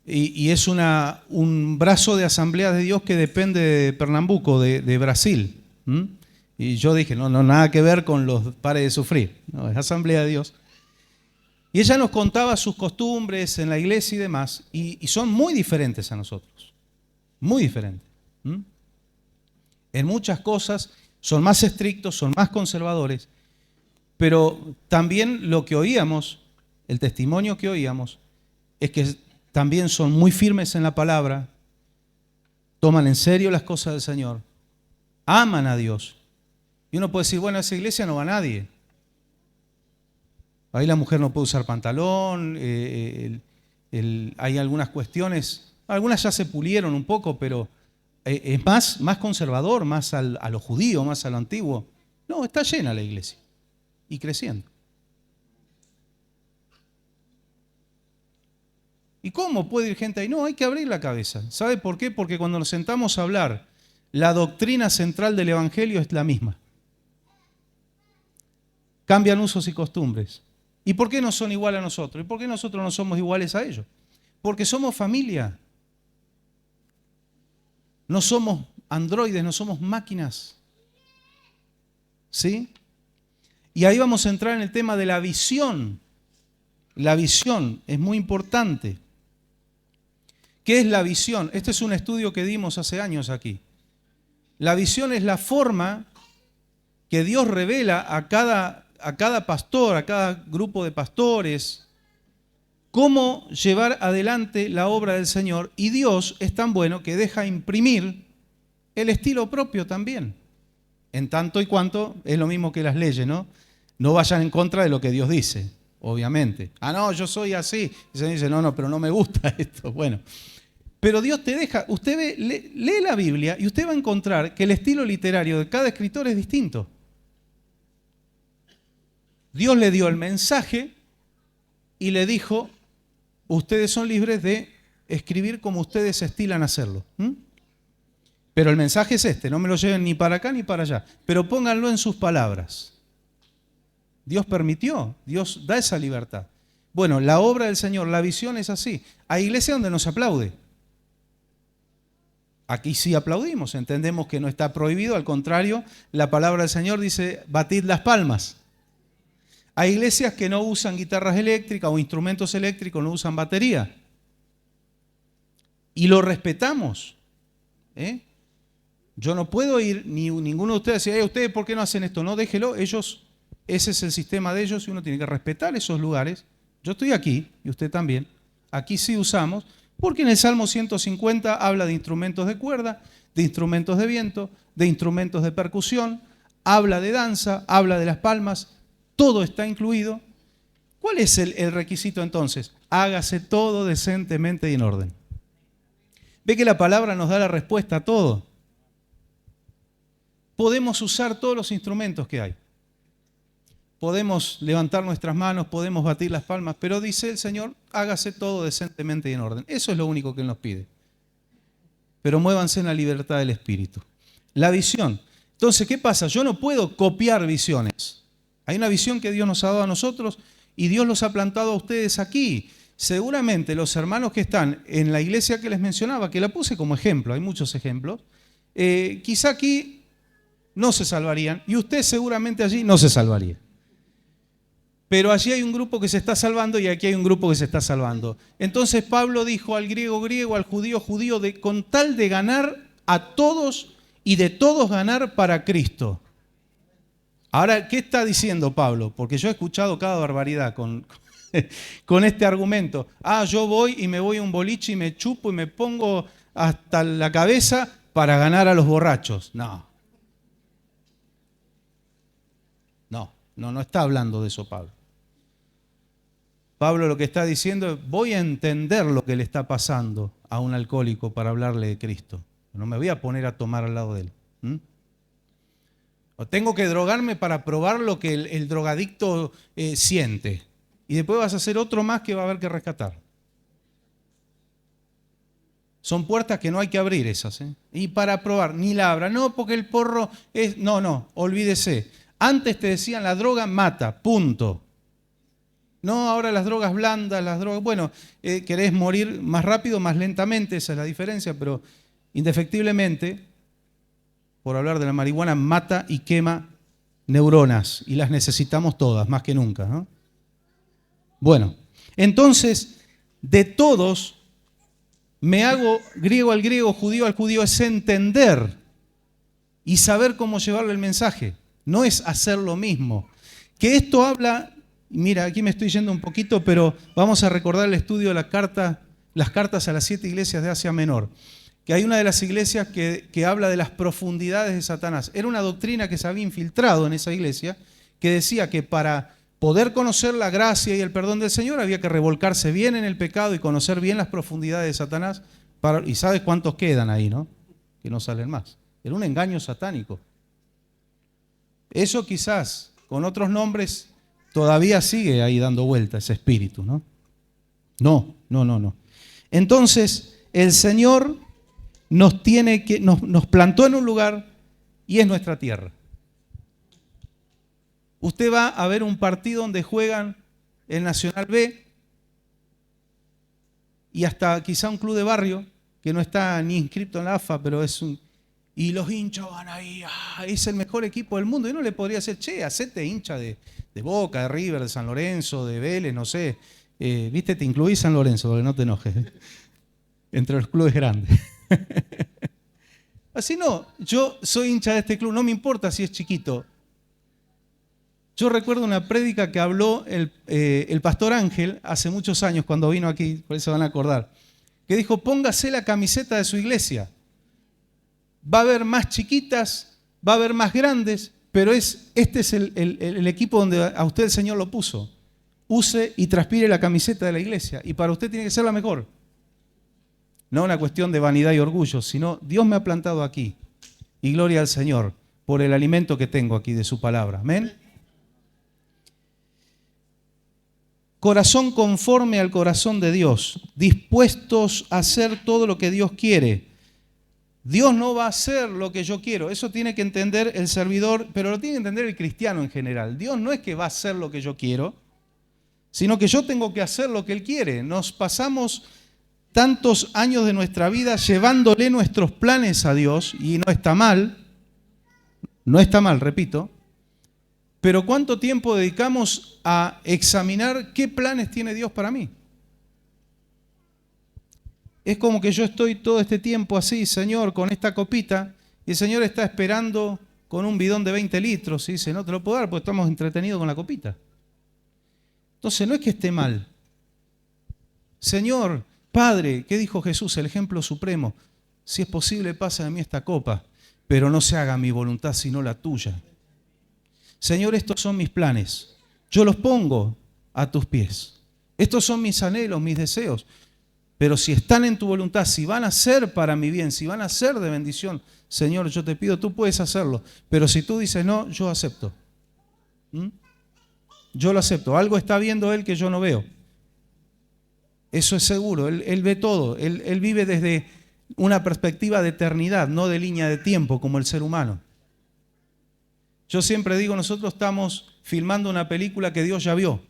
y es un brazo de Asambleas de Dios que depende de Pernambuco, de Brasil. Y yo dije, no, nada que ver con los Pare de Sufrir, no, es Asamblea de Dios. Y ella nos contaba sus costumbres en la iglesia y demás, y son muy diferentes a nosotros, muy diferentes. En muchas cosas son más estrictos, son más conservadores, pero también lo que oíamos, el testimonio que oíamos, es que también son muy firmes en la palabra, toman en serio las cosas del Señor, aman a Dios. Y uno puede decir, bueno, a esa iglesia no va nadie. Ahí la mujer no puede usar pantalón, hay algunas cuestiones, algunas ya se pulieron un poco, pero es más conservador, más a lo judío, más a lo antiguo. No, está llena la iglesia y creciendo. ¿Y cómo puede ir gente ahí? No, hay que abrir la cabeza. ¿Sabe por qué? Porque cuando nos sentamos a hablar, la doctrina central del Evangelio es la misma. Cambian usos y costumbres. ¿Y por qué no son iguales a nosotros? ¿Y por qué nosotros no somos iguales a ellos? Porque somos familia. No somos androides, no somos máquinas. ¿Sí? Y ahí vamos a entrar en el tema de la visión. La visión es muy importante. ¿Qué es la visión? Este es un estudio que dimos hace años aquí. La visión es la forma que Dios revela a cada pastor, a cada grupo de pastores, cómo llevar adelante la obra del Señor. Y Dios es tan bueno que deja imprimir el estilo propio también. En tanto y cuanto es lo mismo que las leyes, ¿no? No vayan en contra de lo que Dios dice, obviamente. Ah, no, yo soy así. Y se dice, no, pero no me gusta esto. Bueno, pero Dios te deja, usted lee la Biblia y usted va a encontrar que el estilo literario de cada escritor es distinto. Dios le dio el mensaje y le dijo, ustedes son libres de escribir como ustedes estilan hacerlo. Pero el mensaje es este, no me lo lleven ni para acá ni para allá, pero pónganlo en sus palabras. Dios permitió, Dios da esa libertad. Bueno, la obra del Señor, la visión es así. Hay iglesias donde no se aplaude. Aquí sí aplaudimos, entendemos que no está prohibido, al contrario, la palabra del Señor dice, batid las palmas. Hay iglesias que no usan guitarras eléctricas o instrumentos eléctricos, no usan batería. Y lo respetamos. Yo no puedo ir, ni ninguno de ustedes decir, ¿ustedes por qué no hacen esto? No, déjelo, ellos, ese es el sistema de ellos y uno tiene que respetar esos lugares. Yo estoy aquí, y usted también, aquí sí usamos, porque en el Salmo 150 habla de instrumentos de cuerda, de instrumentos de viento, de instrumentos de percusión, habla de danza, habla de las palmas, todo está incluido. ¿Cuál es el requisito entonces? Hágase todo decentemente y en orden. Ve que la palabra nos da la respuesta a todo. Podemos usar todos los instrumentos que hay. Podemos levantar nuestras manos, podemos batir las palmas, pero dice el Señor, hágase todo decentemente y en orden. Eso es lo único que Él nos pide. Pero muévanse en la libertad del Espíritu. La visión. Entonces, ¿qué pasa? Yo no puedo copiar visiones. Hay una visión que Dios nos ha dado a nosotros y Dios los ha plantado a ustedes aquí. Seguramente los hermanos que están en la iglesia que les mencionaba, que la puse como ejemplo, hay muchos ejemplos, quizá aquí no se salvarían y usted seguramente allí no se salvaría. Pero allí hay un grupo que se está salvando y aquí hay un grupo que se está salvando. Entonces Pablo dijo al griego griego, al judío judío, con tal de ganar a todos y de todos ganar para Cristo. Ahora, ¿qué está diciendo Pablo? Porque yo he escuchado cada barbaridad con este argumento. Yo voy y me voy a un boliche y me chupo y me pongo hasta la cabeza para ganar a los borrachos. No está hablando de eso Pablo. Pablo lo que está diciendo es, voy a entender lo que le está pasando a un alcohólico para hablarle de Cristo. No me voy a poner a tomar al lado de él. O tengo que drogarme para probar lo que el drogadicto siente. Y después vas a hacer otro más que va a haber que rescatar. Son puertas que no hay que abrir esas. Y para probar, ni la abra. No, porque el porro es... No, olvídese. Antes te decían la droga mata, punto. No, ahora las drogas blandas, las drogas... Bueno, querés morir más rápido, más lentamente, esa es la diferencia, pero indefectiblemente, por hablar de la marihuana, mata y quema neuronas, y las necesitamos todas, más que nunca, ¿no? Bueno, entonces, de todos, me hago griego al griego, judío al judío, es entender y saber cómo llevarle el mensaje, no es hacer lo mismo. Que esto habla... Mira, aquí me estoy yendo un poquito, pero vamos a recordar el estudio de las cartas a las 7 iglesias de Asia Menor. Que hay una de las iglesias que habla de las profundidades de Satanás. Era una doctrina que se había infiltrado en esa iglesia, que decía que para poder conocer la gracia y el perdón del Señor había que revolcarse bien en el pecado y conocer bien las profundidades de Satanás. Y ¿sabes cuántos quedan ahí, no? Que no salen más. Era un engaño satánico. Eso quizás, con otros nombres... Todavía sigue ahí dando vuelta ese espíritu, ¿no? No. Entonces, el Señor nos plantó en un lugar y es nuestra tierra. Usted va a ver un partido donde juegan el Nacional B y hasta quizá un club de barrio que no está ni inscrito en la AFA, pero es un... Y los hinchas van ahí, es el mejor equipo del mundo. Y no le podría decir, hacete hincha de Boca, de River, de San Lorenzo, de Vélez, no sé. Viste, te incluí San Lorenzo, porque no te enojes. Entre los clubes grandes. Así no, yo soy hincha de este club, no me importa si es chiquito. Yo recuerdo una prédica que habló el pastor Ángel hace muchos años cuando vino aquí, por eso van a acordar, que dijo, póngase la camiseta de su iglesia. Va a haber más chiquitas, va a haber más grandes, pero este es el equipo donde a usted el Señor lo puso. Use y transpire la camiseta de la iglesia y para usted tiene que ser la mejor. No una cuestión de vanidad y orgullo, sino Dios me ha plantado aquí y gloria al Señor por el alimento que tengo aquí de su palabra. Amén. Corazón conforme al corazón de Dios, dispuestos a hacer todo lo que Dios quiere. Dios no va a hacer lo que yo quiero. Eso tiene que entender el servidor, pero lo tiene que entender el cristiano en general. Dios no es que va a hacer lo que yo quiero, sino que yo tengo que hacer lo que Él quiere. Nos pasamos tantos años de nuestra vida llevándole nuestros planes a Dios, y no está mal, repito, pero ¿cuánto tiempo dedicamos a examinar qué planes tiene Dios para mí? Es como que yo estoy todo este tiempo así, Señor, con esta copita, y el Señor está esperando con un bidón de 20 litros, y dice, no te lo puedo dar porque estamos entretenidos con la copita. Entonces no es que esté mal. Señor, Padre, ¿qué dijo Jesús? El ejemplo supremo. Si es posible, pasa de mí esta copa, pero no se haga mi voluntad sino la tuya. Señor, estos son mis planes. Yo los pongo a tus pies. Estos son mis anhelos, mis deseos. Pero si están en tu voluntad, si van a ser para mi bien, si van a ser de bendición, Señor, yo te pido, tú puedes hacerlo. Pero si tú dices no, yo acepto. Yo lo acepto. Algo está viendo Él que yo no veo. Eso es seguro. Él ve todo. Él vive desde una perspectiva de eternidad, no de línea de tiempo como el ser humano. Yo siempre digo, nosotros estamos filmando una película que Dios ya vio.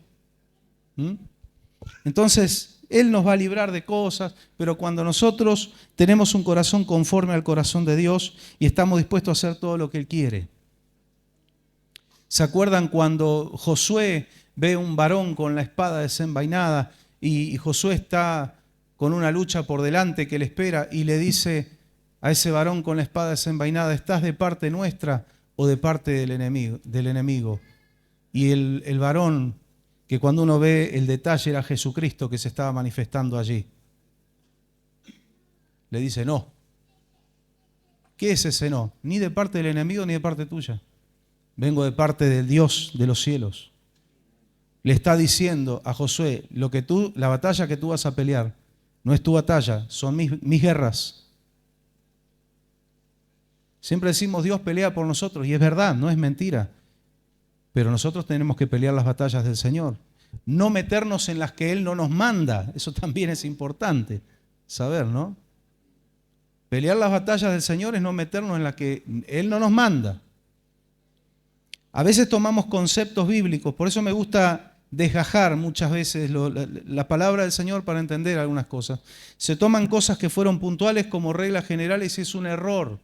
Entonces, Él nos va a librar de cosas, pero cuando nosotros tenemos un corazón conforme al corazón de Dios y estamos dispuestos a hacer todo lo que Él quiere. ¿Se acuerdan cuando Josué ve un varón con la espada desenvainada y Josué está con una lucha por delante que le espera y le dice a ese varón con la espada desenvainada, ¿estás de parte nuestra o de parte del enemigo? Y el varón, que cuando uno ve el detalle era Jesucristo que se estaba manifestando allí, le dice no. ¿Qué es ese no? Ni de parte del enemigo ni de parte tuya. Vengo de parte del Dios de los cielos. Le está diciendo a Josué, la batalla que tú vas a pelear no es tu batalla, son mis guerras. Siempre decimos Dios pelea por nosotros, y es verdad, no es mentira. Pero nosotros tenemos que pelear las batallas del Señor. No meternos en las que Él no nos manda. Eso también es importante saber, ¿no? Pelear las batallas del Señor es no meternos en las que Él no nos manda. A veces tomamos conceptos bíblicos, por eso me gusta desgajar muchas veces la palabra del Señor para entender algunas cosas. Se toman cosas que fueron puntuales como reglas generales y es un error.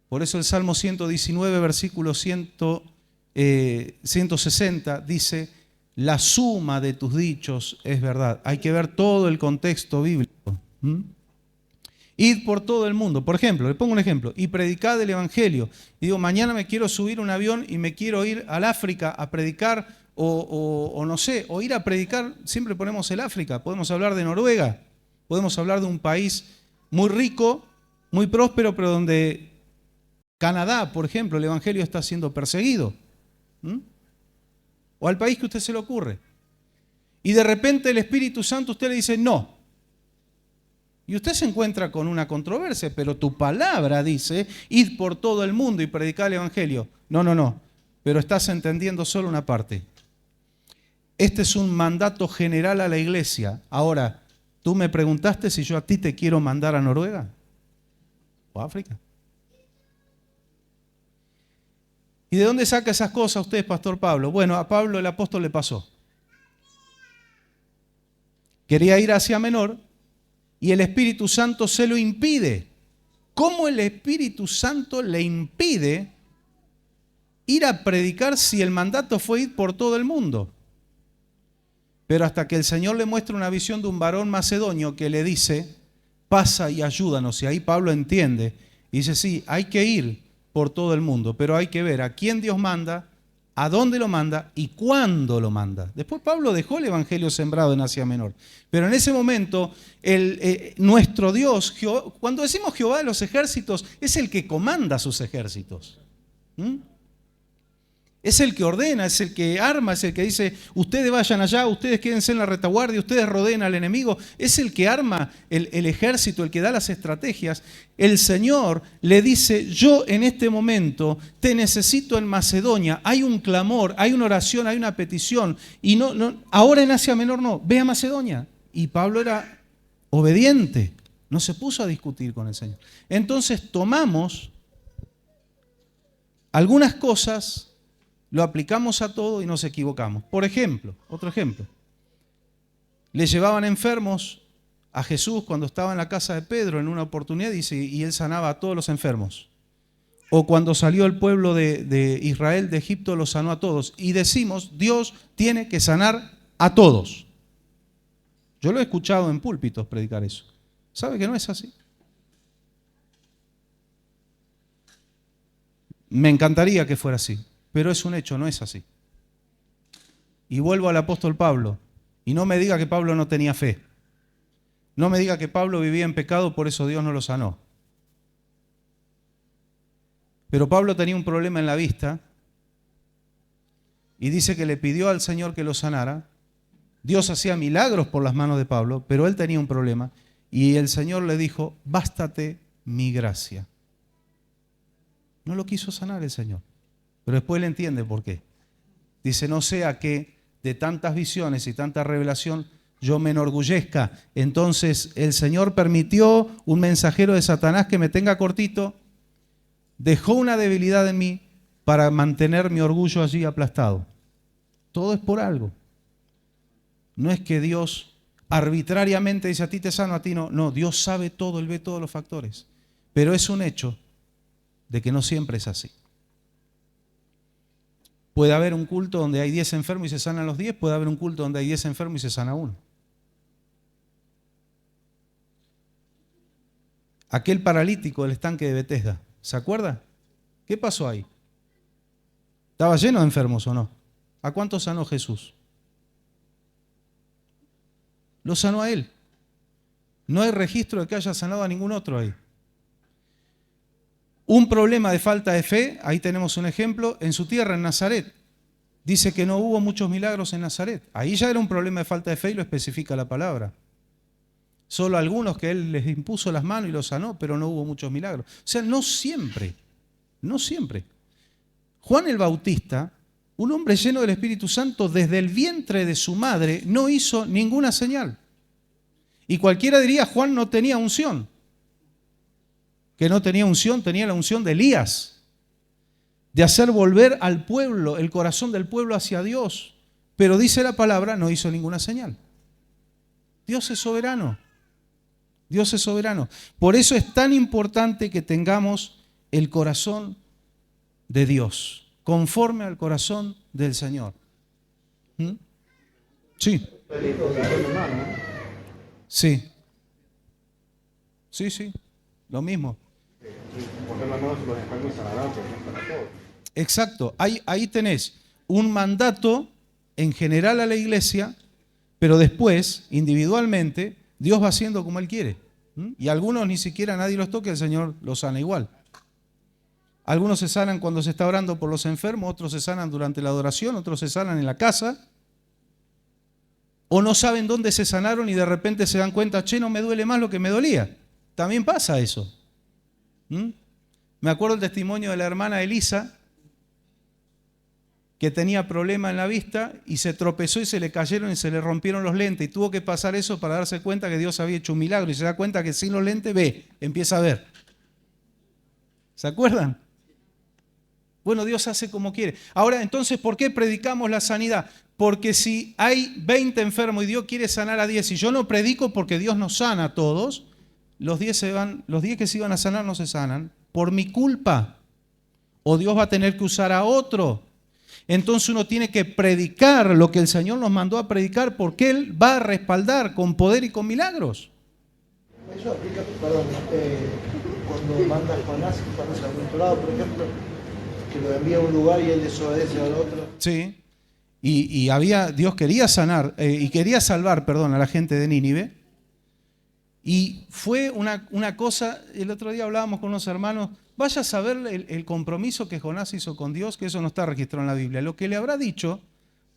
Por eso el Salmo 119, versículo 160 dice, la suma de tus dichos es verdad. Hay que ver todo el contexto bíblico. Id por todo el mundo. Por ejemplo, le pongo un ejemplo, y predicad el Evangelio. Y digo, mañana me quiero subir un avión y me quiero ir al África a predicar, o no sé, o ir a predicar, siempre ponemos el África, podemos hablar de Noruega, podemos hablar de un país muy rico, muy próspero, pero donde Canadá, por ejemplo, el Evangelio está siendo perseguido. O al país que a usted se le ocurre. Y de repente el Espíritu Santo a usted le dice no. Y usted se encuentra con una controversia, pero tu palabra dice, id por todo el mundo y predicad el Evangelio. No, pero estás entendiendo solo una parte. Este es un mandato general a la iglesia. Ahora, tú me preguntaste si yo a ti te quiero mandar a Noruega o a África. ¿Y de dónde saca esas cosas usted, Pastor Pablo? Bueno, a Pablo el apóstol le pasó. Quería ir a Asia Menor y el Espíritu Santo se lo impide. ¿Cómo el Espíritu Santo le impide ir a predicar si el mandato fue ir por todo el mundo? Pero hasta que el Señor le muestra una visión de un varón macedonio que le dice, pasa y ayúdanos. Y ahí Pablo entiende y dice, sí, hay que ir por todo el mundo, pero hay que ver a quién Dios manda, a dónde lo manda y cuándo lo manda. Después Pablo dejó el Evangelio sembrado en Asia Menor. Pero en ese momento, nuestro Dios, cuando decimos Jehová de los ejércitos, es el que comanda sus ejércitos. Es el que ordena, es el que arma, es el que dice, ustedes vayan allá, ustedes quédense en la retaguardia, ustedes rodeen al enemigo. Es el que arma el ejército, el que da las estrategias. El Señor le dice, yo en este momento te necesito en Macedonia. Hay un clamor, hay una oración, hay una petición. Y ahora en Asia Menor no, ve a Macedonia. Y Pablo era obediente. No se puso a discutir con el Señor. Entonces tomamos algunas cosas, lo aplicamos a todo y nos equivocamos. Por ejemplo, otro ejemplo. Le llevaban enfermos a Jesús cuando estaba en la casa de Pedro en una oportunidad, dice, y él sanaba a todos los enfermos. O cuando salió el pueblo de Israel de Egipto, los sanó a todos. Y decimos, Dios tiene que sanar a todos. Yo lo he escuchado en púlpitos predicar eso. ¿Sabe que no es así? Me encantaría que fuera así, pero es un hecho, no es así. Y vuelvo al apóstol Pablo, y no me diga que Pablo no tenía fe. No me diga que Pablo vivía en pecado, por eso Dios no lo sanó. Pero Pablo tenía un problema en la vista, y dice que le pidió al Señor que lo sanara. Dios hacía milagros por las manos de Pablo, pero él tenía un problema, y el Señor le dijo, bástate mi gracia. No lo quiso sanar el Señor, pero después le entiende por qué. Dice, no sea que de tantas visiones y tanta revelación yo me enorgullezca. Entonces el Señor permitió un mensajero de Satanás que me tenga cortito, dejó una debilidad en mí para mantener mi orgullo allí aplastado. Todo es por algo. No es que Dios arbitrariamente dice a ti te sano, a ti no. No, Dios sabe todo, Él ve todos los factores. Pero es un hecho de que no siempre es así. Puede haber un culto donde hay 10 enfermos y se sanan los 10, puede haber un culto donde hay 10 enfermos y se sana uno. Aquel paralítico del estanque de Betesda, ¿se acuerda? ¿Qué pasó ahí? ¿Estaba lleno de enfermos o no? ¿A cuántos sanó Jesús? Lo sanó a él. No hay registro de que haya sanado a ningún otro ahí. Un problema de falta de fe, ahí tenemos un ejemplo, en su tierra, en Nazaret. Dice que no hubo muchos milagros en Nazaret. Ahí ya era un problema de falta de fe y lo especifica la palabra. Solo algunos que él les impuso las manos y los sanó, pero no hubo muchos milagros. O sea, no siempre, no siempre. Juan el Bautista, un hombre lleno del Espíritu Santo, desde el vientre de su madre no hizo ninguna señal. Y cualquiera diría, Juan no tenía unción. Que no tenía unción, tenía la unción de Elías, de hacer volver al pueblo, el corazón del pueblo hacia Dios. Pero dice la palabra, no hizo ninguna señal. Dios es soberano. Dios es soberano. Por eso es tan importante que tengamos el corazón de Dios, conforme al corazón del Señor. ¿Mm? Sí. Sí. Sí, sí. Lo mismo. Exacto, ahí tenés un mandato en general a la iglesia, pero después, individualmente, Dios va haciendo como Él quiere. Y algunos ni siquiera nadie los toca, el Señor los sana igual. Algunos se sanan cuando se está orando por los enfermos, otros se sanan durante la adoración, otros se sanan en la casa, o no saben dónde se sanaron y de repente se dan cuenta, che, no me duele más lo que me dolía. También pasa eso. Me acuerdo el testimonio de la hermana Elisa, que tenía problema en la vista y se tropezó y se le cayeron y se le rompieron los lentes y tuvo que pasar eso para darse cuenta que Dios había hecho un milagro y se da cuenta que sin los lentes ve, empieza a ver. ¿Se acuerdan? Bueno, Dios hace como quiere. Ahora, entonces, ¿por qué predicamos la sanidad? Porque si hay 20 enfermos y Dios quiere sanar a 10 y yo no predico porque Dios nos sana a todos, los 10 que se iban a sanar no se sanan por mi culpa. O Dios va a tener que usar a otro. Entonces uno tiene que predicar lo que el Señor nos mandó a predicar porque Él va a respaldar con poder y con milagros. Eso aplica, cuando manda a Jonás cuando se ha aventurado, por ejemplo, que lo envía a un lugar y él desobedece al otro. Sí, y Dios quería sanar, y quería salvar, a la gente de Nínive. Y fue una cosa, el otro día hablábamos con unos hermanos, vaya a saber el compromiso que Jonás hizo con Dios, que eso no está registrado en la Biblia. Lo que le habrá dicho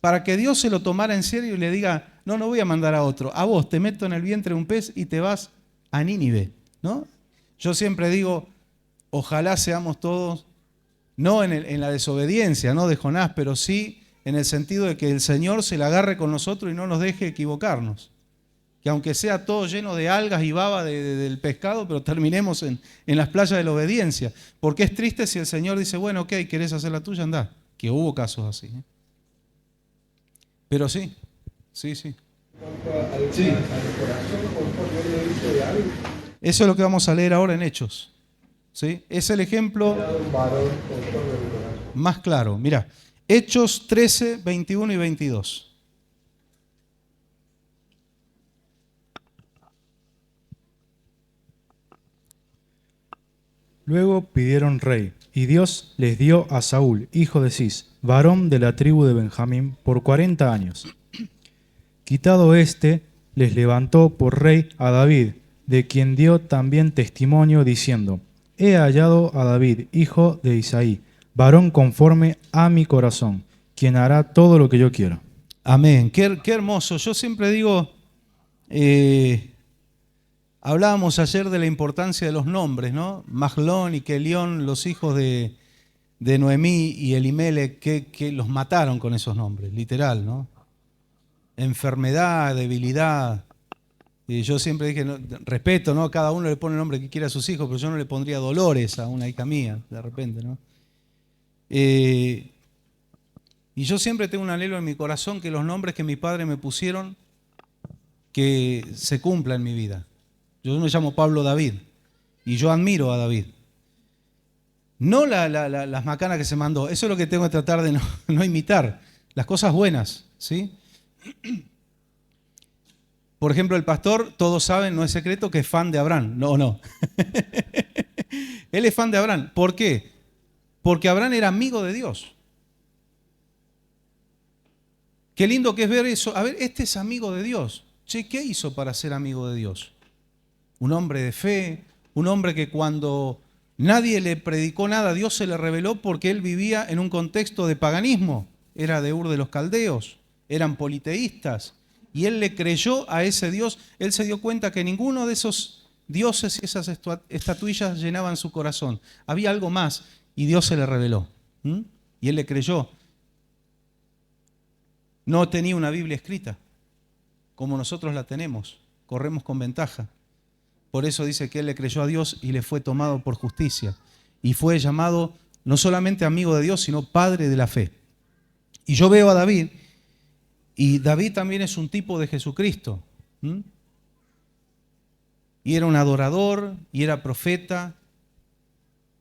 para que Dios se lo tomara en serio y le diga, no voy a mandar a otro, a vos te meto en el vientre de un pez y te vas a Nínive, ¿no? Yo siempre digo, ojalá seamos todos, no en la desobediencia, ¿no?, de Jonás, pero sí en el sentido de que el Señor se la agarre con nosotros y no nos deje equivocarnos. que aunque sea todo lleno de algas y baba del pescado, pero terminemos en las playas de la obediencia. Porque es triste si el Señor dice, bueno, ok, ¿querés hacer la tuya? Andá. Que hubo casos así. Pero sí. Eso es lo que vamos a leer ahora en Hechos. ¿Sí? Es el ejemplo más claro. Mira, Hechos 13, 21 y 22. Luego pidieron rey, y Dios les dio a Saúl, hijo de Cis, varón de la tribu de Benjamín, por 40 años. Quitado éste, les levantó por rey a David, de quien dio también testimonio, diciendo: He hallado a David, hijo de Isaí, varón conforme a mi corazón, quien hará todo lo que yo quiero. Amén. Qué hermoso. Yo siempre digo, hablábamos ayer de la importancia de los nombres, ¿no? Mahlón y Kelión, los hijos de Noemí y Elimelech, que los mataron con esos nombres, literal, ¿no? Enfermedad, debilidad. Y yo siempre dije, no, respeto, ¿no? Cada uno le pone el nombre que quiera a sus hijos, pero yo no le pondría Dolores a una hija mía, de repente, ¿no? Y yo siempre tengo un anhelo en mi corazón que los nombres que mi padre me pusieron, que se cumplan en mi vida. Yo me llamo Pablo David y yo admiro a David. No las macanas que se mandó, eso es lo que tengo que tratar de no imitar, las cosas buenas, ¿sí? Por ejemplo, el pastor, todos saben, no es secreto, que es fan de Abraham. No. Él es fan de Abraham. ¿Por qué? Porque Abraham era amigo de Dios. Qué lindo que es ver eso. A ver, este es amigo de Dios. Che, ¿qué hizo para ser amigo de Dios? Un hombre de fe, un hombre que cuando nadie le predicó nada, Dios se le reveló porque él vivía en un contexto de paganismo. Era de Ur de los Caldeos, eran politeístas. Y él le creyó a ese Dios. Él se dio cuenta que ninguno de esos dioses y esas estatuillas llenaban su corazón. Había algo más y Dios se le reveló. Y él le creyó. No tenía una Biblia escrita, como nosotros la tenemos. Corremos con ventaja. Por eso dice que él le creyó a Dios y le fue tomado por justicia. Y fue llamado no solamente amigo de Dios, sino padre de la fe. Y yo veo a David, y David también es un tipo de Jesucristo. Y era un adorador, y era profeta,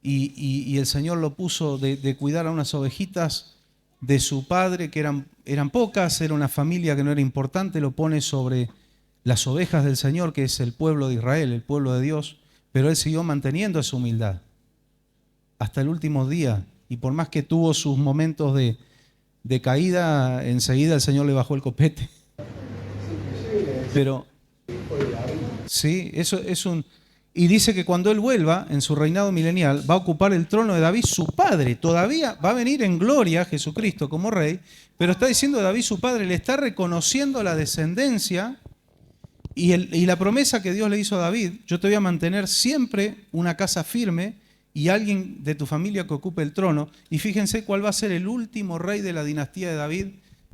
y el Señor lo puso de cuidar a unas ovejitas de su padre, que eran pocas, era una familia que no era importante, lo pone sobre las ovejas del Señor, que es el pueblo de Israel, el pueblo de Dios, pero él siguió manteniendo esa humildad hasta el último día, y por más que tuvo sus momentos de caída, enseguida el Señor le bajó el copete. Pero sí, eso es un... Y dice que cuando él vuelva en su reinado milenial, va a ocupar el trono de David, su padre. Todavía va a venir en gloria Jesucristo como rey, pero está diciendo David, su padre, le está reconociendo la descendencia y la promesa que Dios le hizo a David: yo te voy a mantener siempre una casa firme y alguien de tu familia que ocupe el trono. Y fíjense cuál va a ser el último rey de la dinastía de David,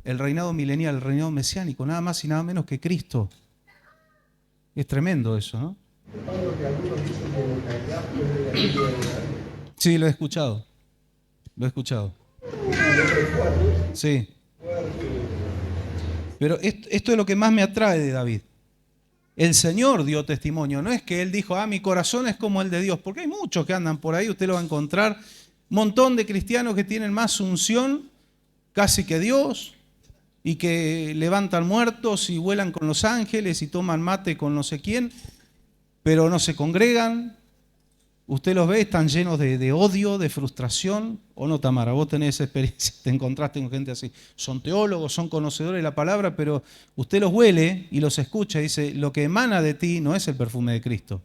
el reinado milenial, el reinado mesiánico, nada más y nada menos que Cristo. Es tremendo eso, ¿no? Sí, lo he escuchado. Sí. Pero esto es lo que más me atrae de David. El Señor dio testimonio, no es que él dijo, mi corazón es como el de Dios, porque hay muchos que andan por ahí, usted lo va a encontrar, un montón de cristianos que tienen más unción casi que Dios, y que levantan muertos y vuelan con los ángeles y toman mate con no sé quién, pero no se congregan. Usted los ve, están llenos de odio, de frustración. ¿O no, Tamara? Vos tenés esa experiencia, te encontraste con gente así. Son teólogos, son conocedores de la palabra, pero usted los huele y los escucha y dice, lo que emana de ti no es el perfume de Cristo.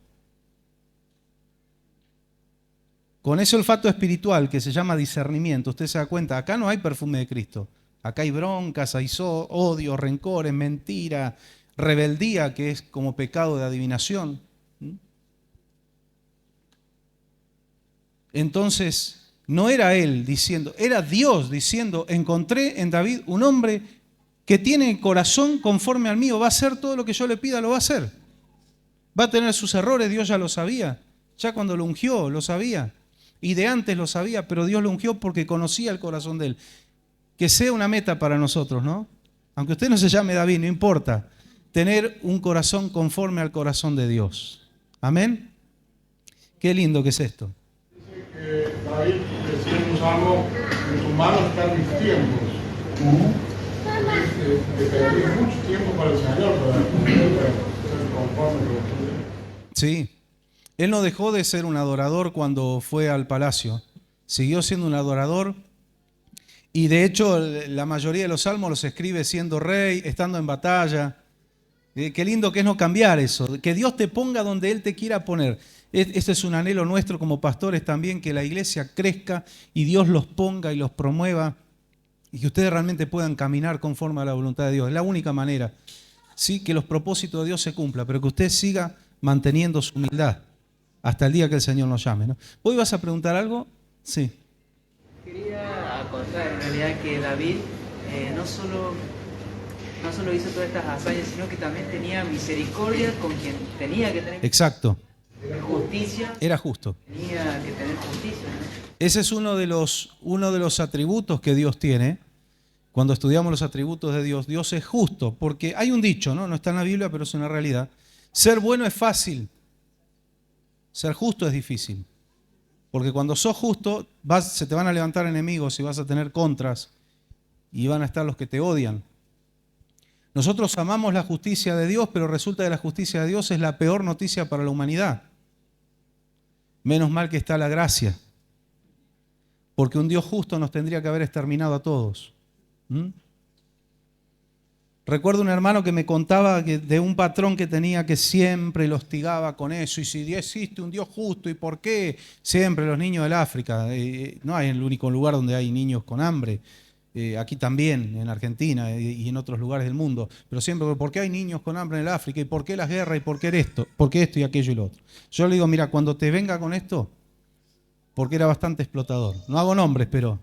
Con ese olfato espiritual que se llama discernimiento, usted se da cuenta, acá no hay perfume de Cristo. Acá hay broncas, hay odio, rencores, mentira, rebeldía, que es como pecado de adivinación. Entonces, no era él diciendo, era Dios diciendo, encontré en David un hombre que tiene corazón conforme al mío, va a hacer todo lo que yo le pida, lo va a hacer. Va a tener sus errores, Dios ya lo sabía. Ya cuando lo ungió, lo sabía. Y de antes lo sabía, pero Dios lo ungió porque conocía el corazón de él. Que sea una meta para nosotros, ¿no? Aunque usted no se llame David, no importa. Tener un corazón conforme al corazón de Dios. Amén. Qué lindo que es esto. Dice que David decía en un salmo, en tus manos están mis tiempos. Dependí mucho tiempo para el Señor, para ser conforme con usted. Sí. Él no dejó de ser un adorador cuando fue al palacio. Siguió siendo un adorador. Y de hecho, la mayoría de los salmos los escribe siendo rey, estando en batalla. Qué lindo que es no cambiar eso. Que Dios te ponga donde Él te quiera poner. Este es un anhelo nuestro como pastores también, que la iglesia crezca y Dios los ponga y los promueva. Y que ustedes realmente puedan caminar conforme a la voluntad de Dios. Es la única manera. Sí, que los propósitos de Dios se cumplan, pero que usted siga manteniendo su humildad hasta el día que el Señor nos llame, ¿no? ¿Hoy vas a preguntar algo? Sí. Quería acotar en realidad que David no solo hizo todas estas hazañas, sino que también tenía misericordia con quien tenía que tener Exacto. justicia. Era justo. Tenía que tener justicia, ¿no? Ese es uno de los atributos que Dios tiene. Cuando estudiamos los atributos de Dios, Dios es justo, porque hay un dicho, ¿no? No está en la Biblia, pero es una realidad. Ser bueno es fácil, ser justo es difícil. Porque cuando sos justo, se te van a levantar enemigos y vas a tener contras y van a estar los que te odian. Nosotros amamos la justicia de Dios, pero resulta que la justicia de Dios es la peor noticia para la humanidad. Menos mal que está la gracia, porque un Dios justo nos tendría que haber exterminado a todos. Recuerdo un hermano que me contaba de un patrón que tenía que siempre lo hostigaba con eso. Y si existe un Dios justo, ¿y por qué? Siempre los niños del África. No es el único lugar donde hay niños con hambre. Aquí también, en Argentina y en otros lugares del mundo. Pero siempre, ¿por qué hay niños con hambre en el África? ¿Y por qué las guerras? ¿Y por qué esto? ¿Por qué esto y aquello y lo otro? Yo le digo, mira, cuando te venga con esto, porque era bastante explotador. No hago nombres, pero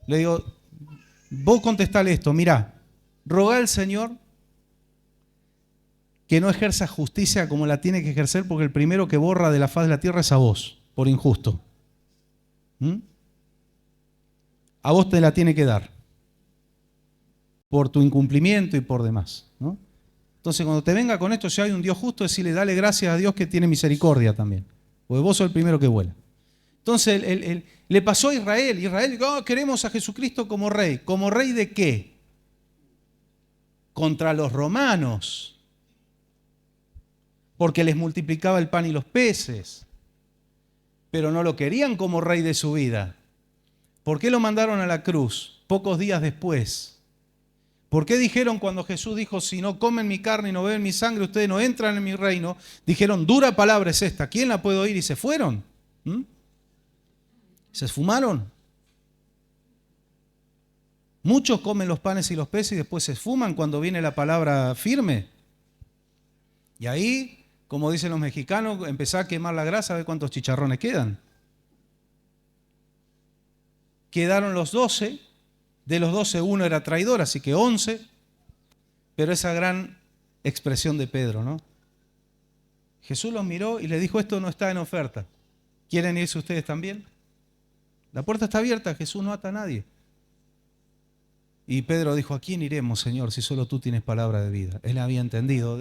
le digo, vos contestale esto, mirá. Rogá al Señor que no ejerza justicia como la tiene que ejercer, porque el primero que borra de la faz de la tierra es a vos, por injusto. A vos te la tiene que dar, por tu incumplimiento y por demás, ¿no? Entonces, cuando te venga con esto, si hay un Dios justo, decirle, dale gracias a Dios que tiene misericordia también, porque vos sos el primero que vuela. Entonces, le pasó a Israel. Israel dijo, oh, queremos a Jesucristo como rey. ¿Como rey de qué? Contra los romanos, porque les multiplicaba el pan y los peces, pero no lo querían como rey de su vida. ¿Por qué lo mandaron a la cruz pocos días después? ¿Por qué dijeron cuando Jesús dijo, si no comen mi carne y no beben mi sangre, ustedes no entran en mi reino? Dijeron, dura palabra es esta, ¿quién la puede oír? Y se fueron. Se esfumaron. Muchos comen los panes y los peces y después se esfuman cuando viene la palabra firme. Y ahí, como dicen los mexicanos, empezá a quemar la grasa, a ver cuántos chicharrones quedan. Quedaron los 12, de los 12 uno era traidor, así que 11, pero esa gran expresión de Pedro, ¿no? Jesús los miró y le dijo, esto no está en oferta. ¿Quieren irse ustedes también? La puerta está abierta, Jesús no ata a nadie. Y Pedro dijo, ¿a quién iremos, Señor, si solo tú tienes palabra de vida? Él había entendido.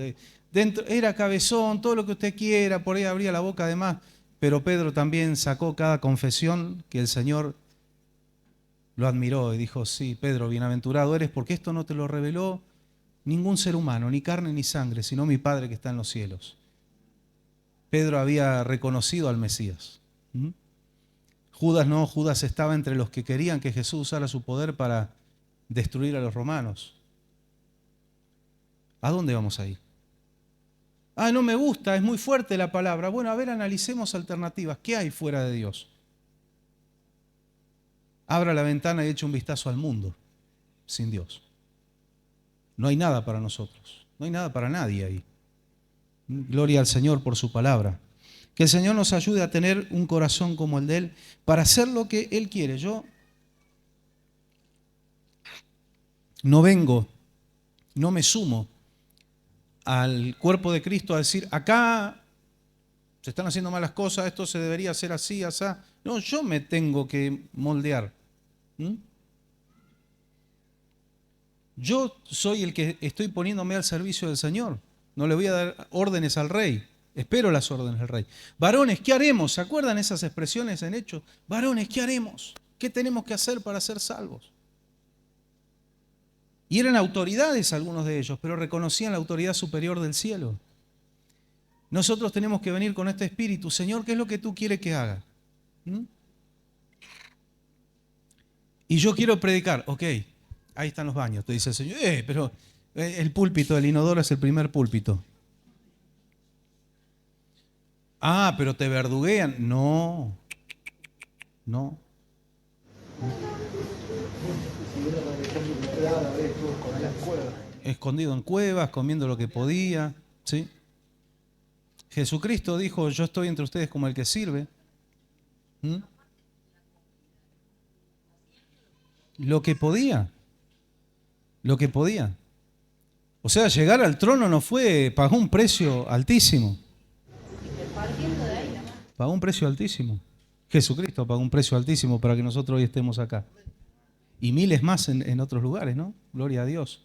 Dentro, era cabezón, todo lo que usted quiera, por ahí abría la boca además. Pero Pedro también sacó cada confesión que el Señor lo admiró y dijo, sí, Pedro, bienaventurado eres porque esto no te lo reveló ningún ser humano, ni carne ni sangre, sino mi Padre que está en los cielos. Pedro había reconocido al Mesías. Judas no, Judas estaba entre los que querían que Jesús usara su poder para destruir a los romanos. ¿A dónde vamos a ir? Ah, no me gusta, es muy fuerte la palabra. Bueno, a ver, analicemos alternativas. ¿Qué hay fuera de Dios? Abra la ventana y eche un vistazo al mundo sin Dios. No hay nada para nosotros. No hay nada para nadie ahí. Gloria al Señor por su palabra. Que el Señor nos ayude a tener un corazón como el de Él para hacer lo que Él quiere. Yo no vengo, no me sumo al cuerpo de Cristo a decir, acá se están haciendo malas cosas, esto se debería hacer así, así. No, yo me tengo que moldear. Yo soy el que estoy poniéndome al servicio del Señor. No le voy a dar órdenes al rey. Espero las órdenes del rey. Varones, ¿qué haremos? ¿Se acuerdan esas expresiones en Hechos? Varones, ¿qué haremos? ¿Qué tenemos que hacer para ser salvos? Y eran autoridades algunos de ellos, pero reconocían la autoridad superior del cielo. Nosotros tenemos que venir con este espíritu. Señor, ¿qué es lo que tú quieres que haga? Y yo quiero predicar. Ok, ahí están los baños. Te dice el Señor, pero el púlpito, el inodoro es el primer púlpito. Ah, pero te verduguean. No. Escondido en cuevas, comiendo lo que podía. ¿Sí? Jesucristo dijo, yo estoy entre ustedes como el que sirve. Lo que podía. O sea, llegar al trono pagó un precio altísimo. Pagó un precio altísimo. Jesucristo pagó un precio altísimo para que nosotros hoy estemos acá. Y miles más en otros lugares, ¿no? Gloria a Dios.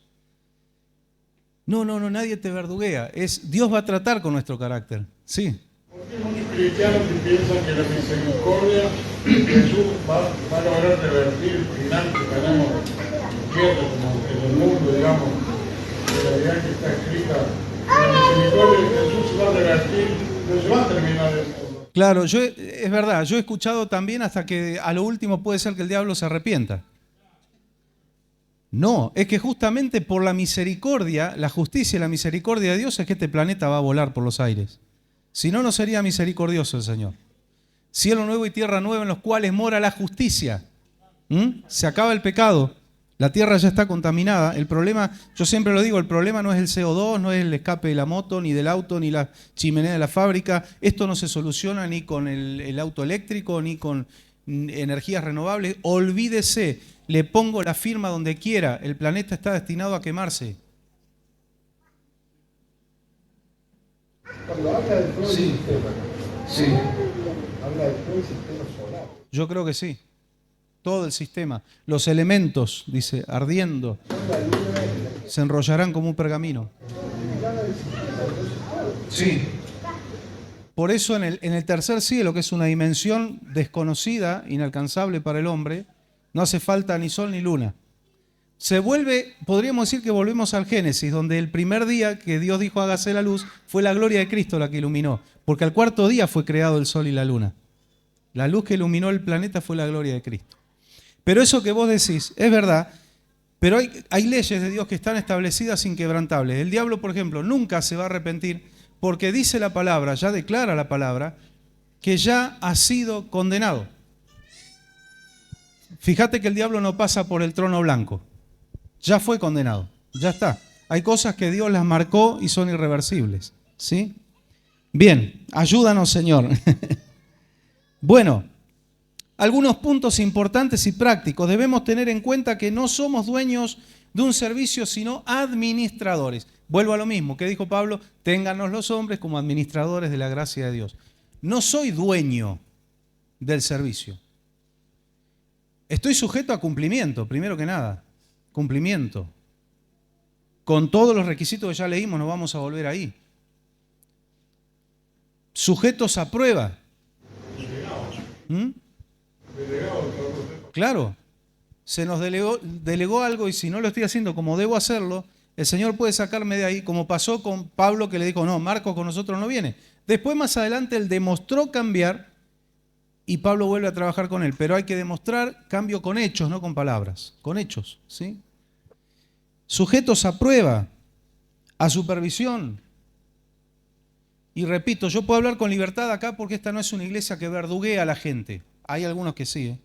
No, nadie te verduguea. Dios va a tratar con nuestro carácter. Sí. Porque hay muchos cristianos que piensan que la misericordia de Jesús va a lograr revertir el final que tenemos en tierra, como en el mundo, digamos, de la realidad que está escrita. La misericordia de Jesús se va a revertir, no se va a terminar el mundo. Claro, es verdad, yo he escuchado también hasta que a lo último puede ser que el diablo se arrepienta. No, es que justamente por la misericordia, la justicia y la misericordia de Dios es que este planeta va a volar por los aires. Si no, no sería misericordioso el Señor. Cielo nuevo y tierra nueva en los cuales mora la justicia. Se acaba el pecado. La tierra ya está contaminada. El problema, yo siempre lo digo, el problema no es el CO2, no es el escape de la moto, ni del auto, ni la chimenea de la fábrica. Esto no se soluciona ni con el auto eléctrico, ni con energías renovables. Olvídese, le pongo la firma donde quiera. El planeta está destinado a quemarse. Cuando habla de todo el sistema, Sí. habla de todo el sistema solar. Yo creo que sí. Todo el sistema. Los elementos, dice, ardiendo, se enrollarán como un pergamino. Sí. Por eso en el tercer cielo, que es una dimensión desconocida, inalcanzable para el hombre, no hace falta ni sol ni luna. Se vuelve, podríamos decir que volvemos al Génesis, donde el primer día que Dios dijo hágase la luz, fue la gloria de Cristo la que iluminó, porque al cuarto día fue creado el sol y la luna. La luz que iluminó el planeta fue la gloria de Cristo. Pero eso que vos decís es verdad, pero hay leyes de Dios que están establecidas inquebrantables. El diablo, por ejemplo, nunca se va a arrepentir porque dice la palabra, ya declara la palabra, que ya ha sido condenado. Fíjate que el diablo no pasa por el trono blanco. Ya fue condenado, ya está. Hay cosas que Dios las marcó y son irreversibles, ¿sí? Bien, ayúdanos, Señor. Bueno, algunos puntos importantes y prácticos. Debemos tener en cuenta que no somos dueños de un servicio, sino administradores. Vuelvo a lo mismo que dijo Pablo, téngannos los hombres como administradores de la gracia de Dios. No soy dueño del servicio. Estoy sujeto a cumplimiento, primero que nada. Cumplimiento. Con todos los requisitos que ya leímos, no vamos a volver ahí. Sujetos a prueba. Claro, se nos delegó algo y si no lo estoy haciendo como debo hacerlo, el Señor puede sacarme de ahí, como pasó con Pablo que le dijo, no, Marcos con nosotros no viene. Después más adelante él demostró cambiar y Pablo vuelve a trabajar con él, pero hay que demostrar cambio con hechos, no con palabras, con hechos, ¿sí? Sujetos a prueba, a supervisión. Y repito, yo puedo hablar con libertad acá porque esta no es una iglesia que verduguea a la gente. Hay algunos que sí, ¿eh?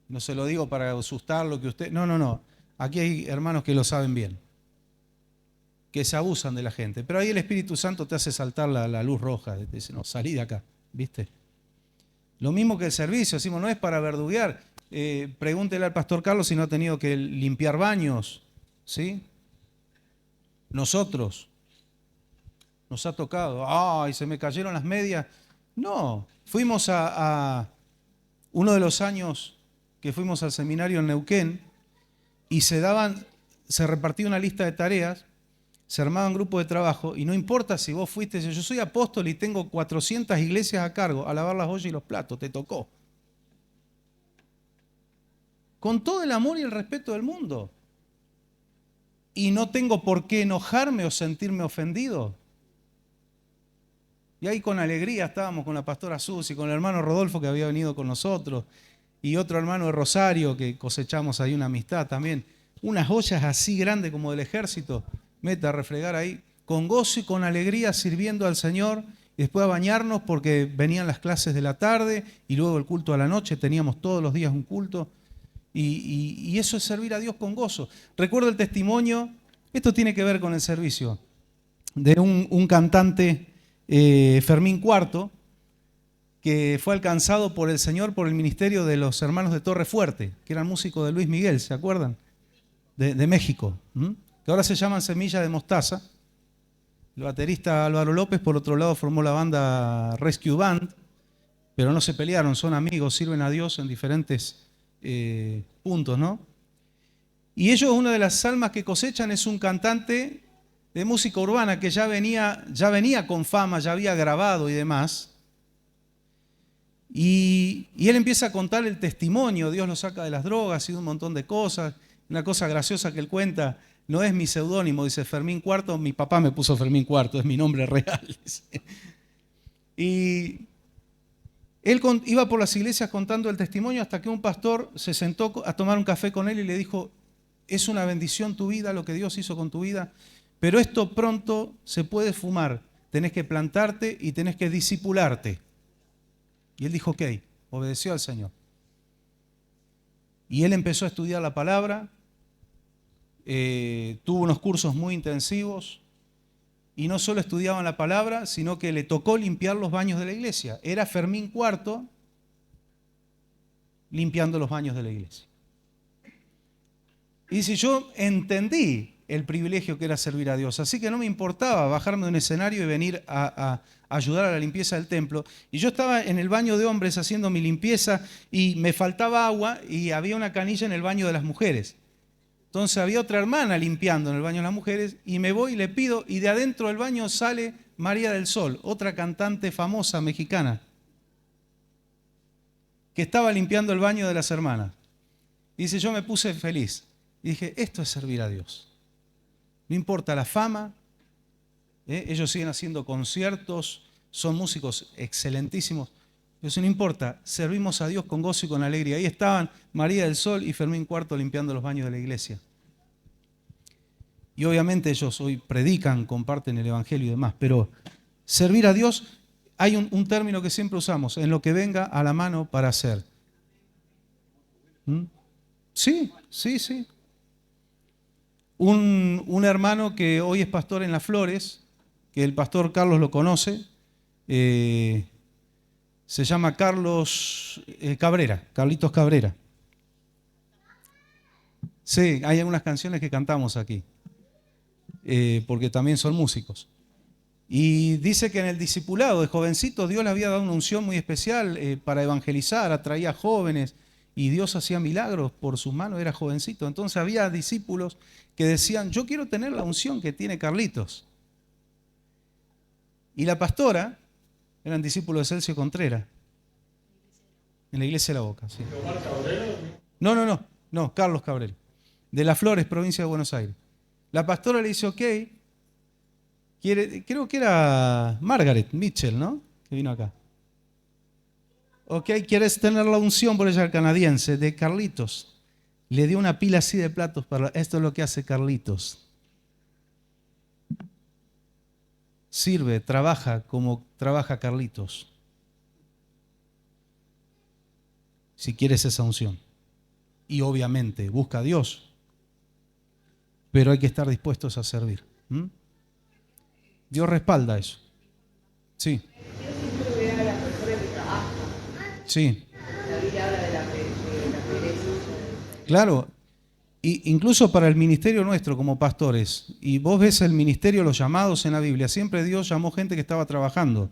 No se lo digo para asustarlo, que usted... No. Aquí hay hermanos que lo saben bien. Que se abusan de la gente. Pero ahí el Espíritu Santo te hace saltar la luz roja. Te dice, no, salí de acá, ¿viste? Lo mismo que el servicio, decimos, no es para verduguear. Pregúntele al pastor Carlos si no ha tenido que limpiar baños, ¿sí? Nosotros, nos ha tocado, ¡ay, se me cayeron las medias! No, fuimos a uno de los años que fuimos al seminario en Neuquén y se repartía una lista de tareas, se armaban grupos de trabajo y no importa si vos fuiste, yo soy apóstol y tengo 400 iglesias a cargo, a lavar las ollas y los platos, te tocó. Con todo el amor y el respeto del mundo. Y no tengo por qué enojarme o sentirme ofendido. Y ahí con alegría estábamos con la pastora Susi, con el hermano Rodolfo que había venido con nosotros, y otro hermano de Rosario que cosechamos ahí una amistad también. Unas ollas así grandes como del ejército, meta a refregar ahí, con gozo y con alegría sirviendo al Señor, y después a bañarnos porque venían las clases de la tarde y luego el culto a la noche, teníamos todos los días un culto. Y eso es servir a Dios con gozo. Recuerdo el testimonio, esto tiene que ver con el servicio, de un cantante, Fermín Cuarto, que fue alcanzado por el Señor por el ministerio de los hermanos de Torre Fuerte, que eran músicos de Luis Miguel, ¿se acuerdan? De México, que ahora se llaman Semilla de Mostaza. El baterista Álvaro López, por otro lado, formó la banda Rescue Band, pero no se pelearon, son amigos, sirven a Dios en diferentes puntos, ¿no? Y ellos, una de las almas que cosechan es un cantante de música urbana que ya venía con fama, ya había grabado y demás. Y él empieza a contar el testimonio, Dios lo saca de las drogas y de un montón de cosas. Una cosa graciosa que él cuenta, no es mi seudónimo, dice Fermín Cuarto, mi papá me puso Fermín Cuarto, es mi nombre real. Y él iba por las iglesias contando el testimonio hasta que un pastor se sentó a tomar un café con él y le dijo, es una bendición tu vida, lo que Dios hizo con tu vida, pero esto pronto se puede fumar, tenés que plantarte y tenés que discipularte. Y él dijo, ok, obedeció al Señor. Y él empezó a estudiar la palabra, tuvo unos cursos muy intensivos, y no solo estudiaban la palabra, sino que le tocó limpiar los baños de la iglesia. Era Fermín Cuarto limpiando los baños de la iglesia. Y dice, yo entendí el privilegio que era servir a Dios, así que no me importaba bajarme de un escenario y venir a ayudar a la limpieza del templo. Y yo estaba en el baño de hombres haciendo mi limpieza y me faltaba agua y había una canilla en el baño de las mujeres. Entonces había otra hermana limpiando en el baño de las mujeres y me voy y le pido y de adentro del baño sale María del Sol, otra cantante famosa mexicana, que estaba limpiando el baño de las hermanas. Y dice, yo me puse feliz. Y dije, esto es servir a Dios. No importa la fama, ellos siguen haciendo conciertos, son músicos excelentísimos. Eso no importa, servimos a Dios con gozo y con alegría. Ahí estaban María del Sol y Fermín Cuarto limpiando los baños de la iglesia. Y obviamente ellos hoy predican, comparten el Evangelio y demás, pero servir a Dios, hay un término que siempre usamos, en lo que venga a la mano para hacer. Sí, sí, sí. Un hermano que hoy es pastor en Las Flores, que el pastor Carlos lo conoce, se llama Carlos Cabrera, Carlitos Cabrera. Sí, hay algunas canciones que cantamos aquí, porque también son músicos. Y dice que en el discipulado de jovencitos Dios le había dado una unción muy especial para evangelizar, atraía jóvenes y Dios hacía milagros por sus manos, era jovencito. Entonces había discípulos que decían, yo quiero tener la unción que tiene Carlitos. Y la pastora, eran discípulos de Celso Contreras, en la iglesia de La Boca. Sí. ¿Tomás Cabrera? No, Carlos Cabrera, de Las Flores, provincia de Buenos Aires. La pastora le dice, ok, creo que era Margaret Mitchell, ¿no? Que vino acá. Ok, ¿quieres tener la unción por ella canadiense de Carlitos? Le dio una pila así de platos para... Esto es lo que hace Carlitos. Sirve, trabaja como trabaja Carlitos. Si quieres esa unción. Y obviamente busca a Dios. Pero hay que estar dispuestos a servir. Dios respalda eso. Sí. Sí. La Biblia habla de la pereza, Claro, incluso para el ministerio nuestro como pastores, y vos ves el ministerio, los llamados en la Biblia, siempre Dios llamó gente que estaba trabajando,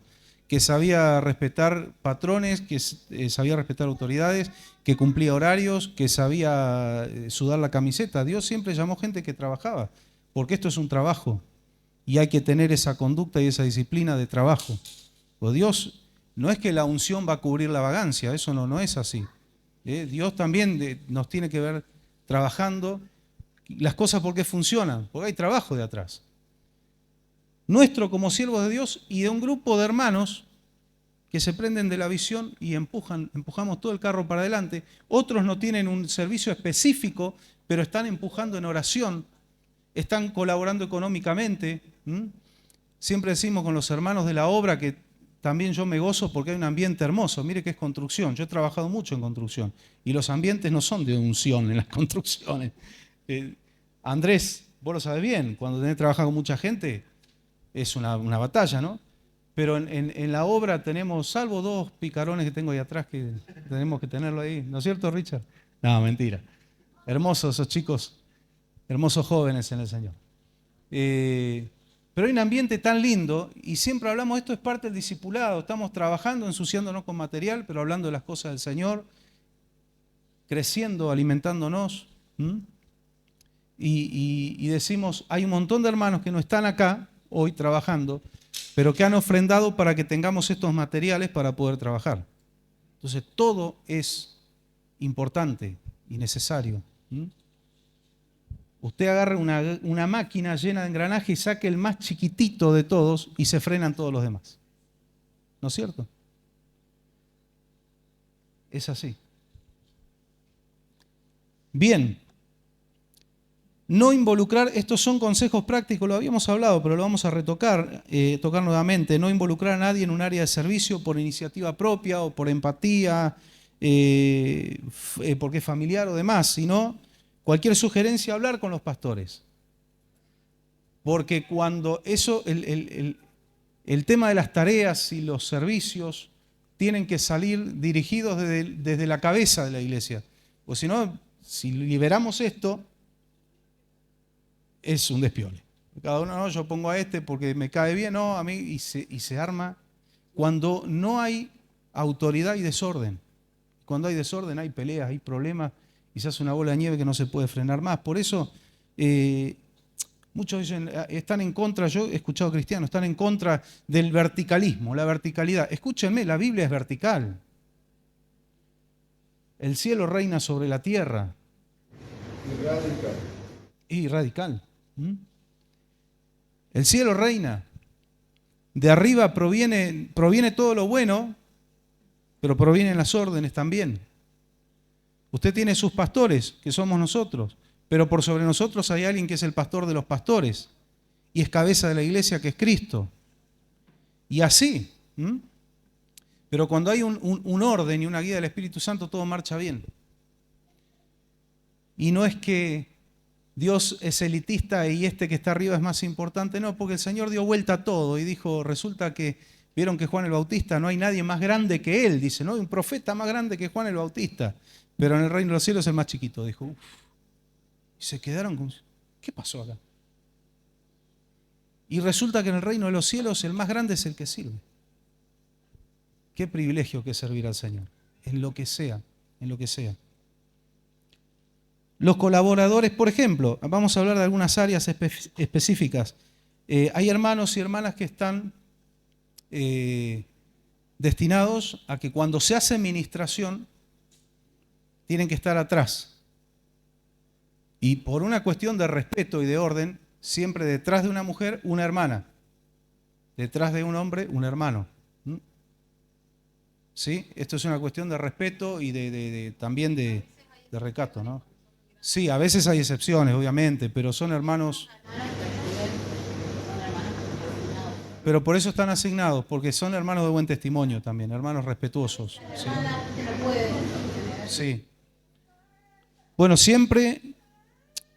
que sabía respetar patrones, que sabía respetar autoridades, que cumplía horarios, que sabía sudar la camiseta. Dios siempre llamó gente que trabajaba, porque esto es un trabajo y hay que tener esa conducta y esa disciplina de trabajo. Pues Dios no es que la unción va a cubrir la vagancia, eso no es así. Dios también nos tiene que ver trabajando las cosas porque funcionan, porque hay trabajo de atrás. Nuestro como siervos de Dios y de un grupo de hermanos que se prenden de la visión y empujamos todo el carro para adelante. Otros no tienen un servicio específico, pero están empujando en oración, están colaborando económicamente. Siempre decimos con los hermanos de la obra que también yo me gozo porque hay un ambiente hermoso. Mire que es construcción, yo he trabajado mucho en construcción y los ambientes no son de unción en las construcciones. Andrés, vos lo sabés bien, cuando tenés que trabajar con mucha gente, es una batalla, ¿no? Pero en la obra tenemos, salvo 2 picarones que tengo ahí atrás, que tenemos que tenerlo ahí. ¿No es cierto, Richard? No, mentira. Hermosos esos chicos, hermosos jóvenes en el Señor. Pero hay un ambiente tan lindo, y siempre hablamos, esto es parte del discipulado, estamos trabajando, ensuciándonos con material, pero hablando de las cosas del Señor, creciendo, alimentándonos. Y decimos, hay un montón de hermanos que no están acá hoy trabajando, pero que han ofrendado para que tengamos estos materiales para poder trabajar. Entonces todo es importante y necesario. Usted agarra una máquina llena de engranaje y saque el más chiquitito de todos y se frenan todos los demás. ¿No es cierto? Es así. Bien. No involucrar, estos son consejos prácticos, lo habíamos hablado, pero lo vamos a tocar nuevamente. No involucrar a nadie en un área de servicio por iniciativa propia o por empatía, porque es familiar o demás, sino cualquier sugerencia, hablar con los pastores. Porque cuando eso, el tema de las tareas y los servicios tienen que salir dirigidos desde la cabeza de la iglesia. O si no, si liberamos esto, es un despiole. Cada uno, no, yo pongo a este porque me cae bien, no, a mí, y se arma. Cuando no hay autoridad y desorden. Cuando hay desorden hay peleas, hay problemas, y se hace una bola de nieve que no se puede frenar más. Por eso, muchos dicen, están en contra, yo he escuchado cristianos, están en contra del verticalismo, la verticalidad. Escúchenme, la Biblia es vertical. El cielo reina sobre la tierra. Y radical. El cielo reina. De arriba proviene todo lo bueno, pero provienen las órdenes también. Usted tiene sus pastores, que somos nosotros, pero por sobre nosotros hay alguien que es el pastor de los pastores y es cabeza de la iglesia, que es Cristo. Y así. Pero cuando hay un orden y una guía del Espíritu Santo, todo marcha bien. Y no es que Dios es elitista y este que está arriba es más importante, no, porque el Señor dio vuelta a todo y dijo, resulta que, vieron que Juan el Bautista, no hay nadie más grande que él, dice, no hay un profeta más grande que Juan el Bautista, pero en el reino de los cielos es el más chiquito, dijo. Y se quedaron con, ¿qué pasó acá? Y resulta que en el reino de los cielos el más grande es el que sirve. Qué privilegio que es servir al Señor, en lo que sea, en lo que sea. Los colaboradores, por ejemplo, vamos a hablar de algunas áreas específicas. Hay hermanos y hermanas que están destinados a que cuando se hace ministración tienen que estar atrás. Y por una cuestión de respeto y de orden, siempre detrás de una mujer, una hermana. Detrás de un hombre, un hermano. ¿Sí? Esto es una cuestión de respeto y también de recato, ¿no? Sí, a veces hay excepciones, obviamente, pero son hermanos. Pero por eso están asignados, porque son hermanos de buen testimonio también, hermanos respetuosos. ¿Sí? Sí. Bueno, siempre,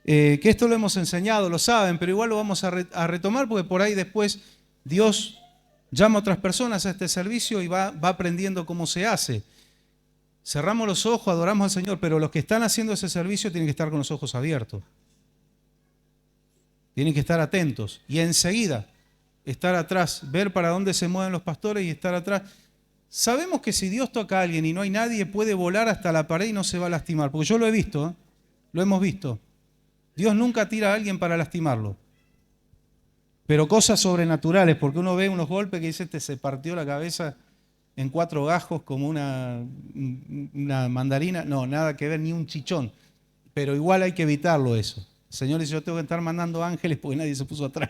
que esto lo hemos enseñado, lo saben, pero igual lo vamos a retomar porque por ahí después Dios llama a otras personas a este servicio y va aprendiendo cómo se hace. cerramos los ojos, adoramos al Señor, pero los que están haciendo ese servicio tienen que estar con los ojos abiertos. Tienen que estar atentos y enseguida estar atrás, ver para dónde se mueven los pastores y estar atrás. Sabemos que si Dios toca a alguien y no hay nadie, puede volar hasta la pared y no se va a lastimar, porque yo lo he visto, ¿eh? Lo hemos visto. Dios nunca tira a alguien para lastimarlo. Pero cosas sobrenaturales, porque uno ve unos golpes que dice, se partió la cabeza en 4 gajos como una mandarina. No, nada que ver, ni un chichón. Pero igual hay que evitarlo eso. El Señor dice, yo tengo que estar mandando ángeles porque nadie se puso atrás.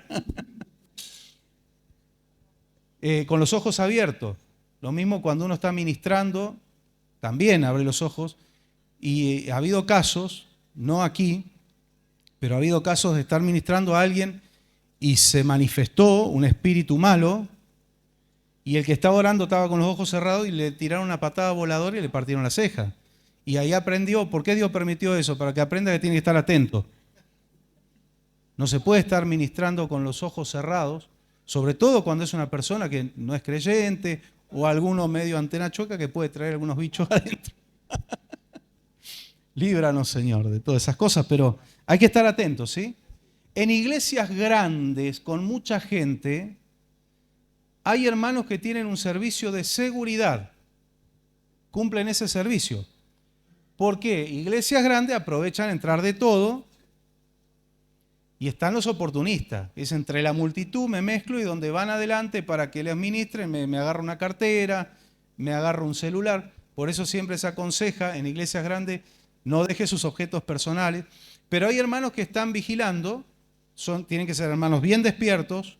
Con los ojos abiertos. Lo mismo cuando uno está ministrando, también abre los ojos. Y ha habido casos, no aquí, pero ha habido casos de estar ministrando a alguien y se manifestó un espíritu malo y el que estaba orando estaba con los ojos cerrados y le tiraron una patada voladora y le partieron la ceja. Y ahí aprendió, ¿por qué Dios permitió eso? Para que aprenda que tiene que estar atento. No se puede estar ministrando con los ojos cerrados, sobre todo cuando es una persona que no es creyente o alguno medio antena chueca que puede traer algunos bichos adentro. Líbranos, Señor, de todas esas cosas, pero hay que estar atentos, ¿sí? En iglesias grandes, con mucha gente, hay hermanos que tienen un servicio de seguridad. Cumplen ese servicio. ¿Por qué? Iglesias grandes aprovechan entrar de todo y están los oportunistas. Es entre la multitud me mezclo y donde van adelante para que les ministren me agarro una cartera, me agarro un celular. Por eso siempre se aconseja en iglesias grandes no deje sus objetos personales. Pero hay hermanos que están vigilando, tienen que ser hermanos bien despiertos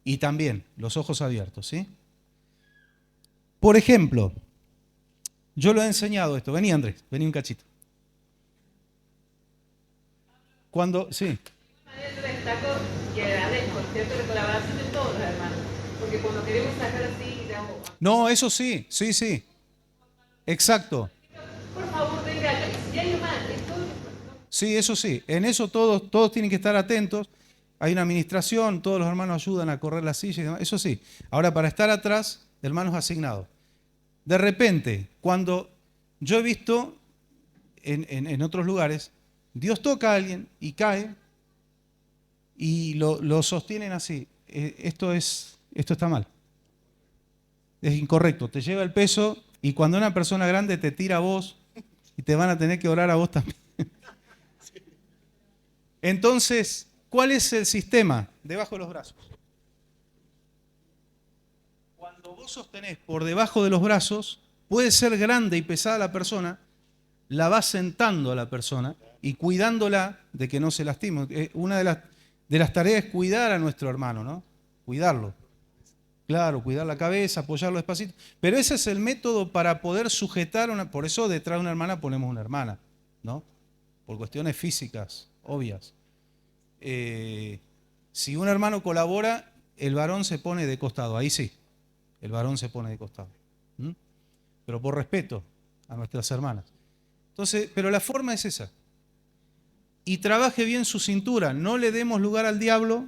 y también los ojos abiertos, ¿sí? Por ejemplo, yo lo he enseñado esto. Vení, Andrés, vení un cachito. Sí. Yo destaco y agradezco, ¿cierto?, la colaboración de todos los hermanos, porque cuando queremos sacar así, damos... No, eso sí, sí. Exacto. Por favor, venga, si hay más, esto... Sí, eso sí. En eso todos tienen que estar atentos. Hay una administración, todos los hermanos ayudan a correr la silla y demás. Eso sí. Ahora, para estar atrás, hermanos asignados. De repente, cuando yo he visto en otros lugares, Dios toca a alguien y cae y lo sostienen así. Esto está mal. Es incorrecto. Te lleva el peso y cuando una persona grande te tira a vos y te van a tener que orar a vos también. Entonces, ¿cuál es el sistema? Debajo de los brazos. Cuando vos sostenés por debajo de los brazos, puede ser grande y pesada la persona, la vas sentando a la persona y cuidándola de que no se lastime. Una de las tareas es cuidar a nuestro hermano, ¿no? Cuidarlo. Claro, cuidar la cabeza, apoyarlo despacito. Pero ese es el método para poder sujetar por eso detrás de una hermana ponemos una hermana, ¿no? Por cuestiones físicas, obvias. Si un hermano colabora, el varón se pone de costado. Ahí sí, el varón se pone de costado. Pero por respeto a nuestras hermanas. Entonces, pero la forma es esa. Y trabaje bien su cintura. No le demos lugar al diablo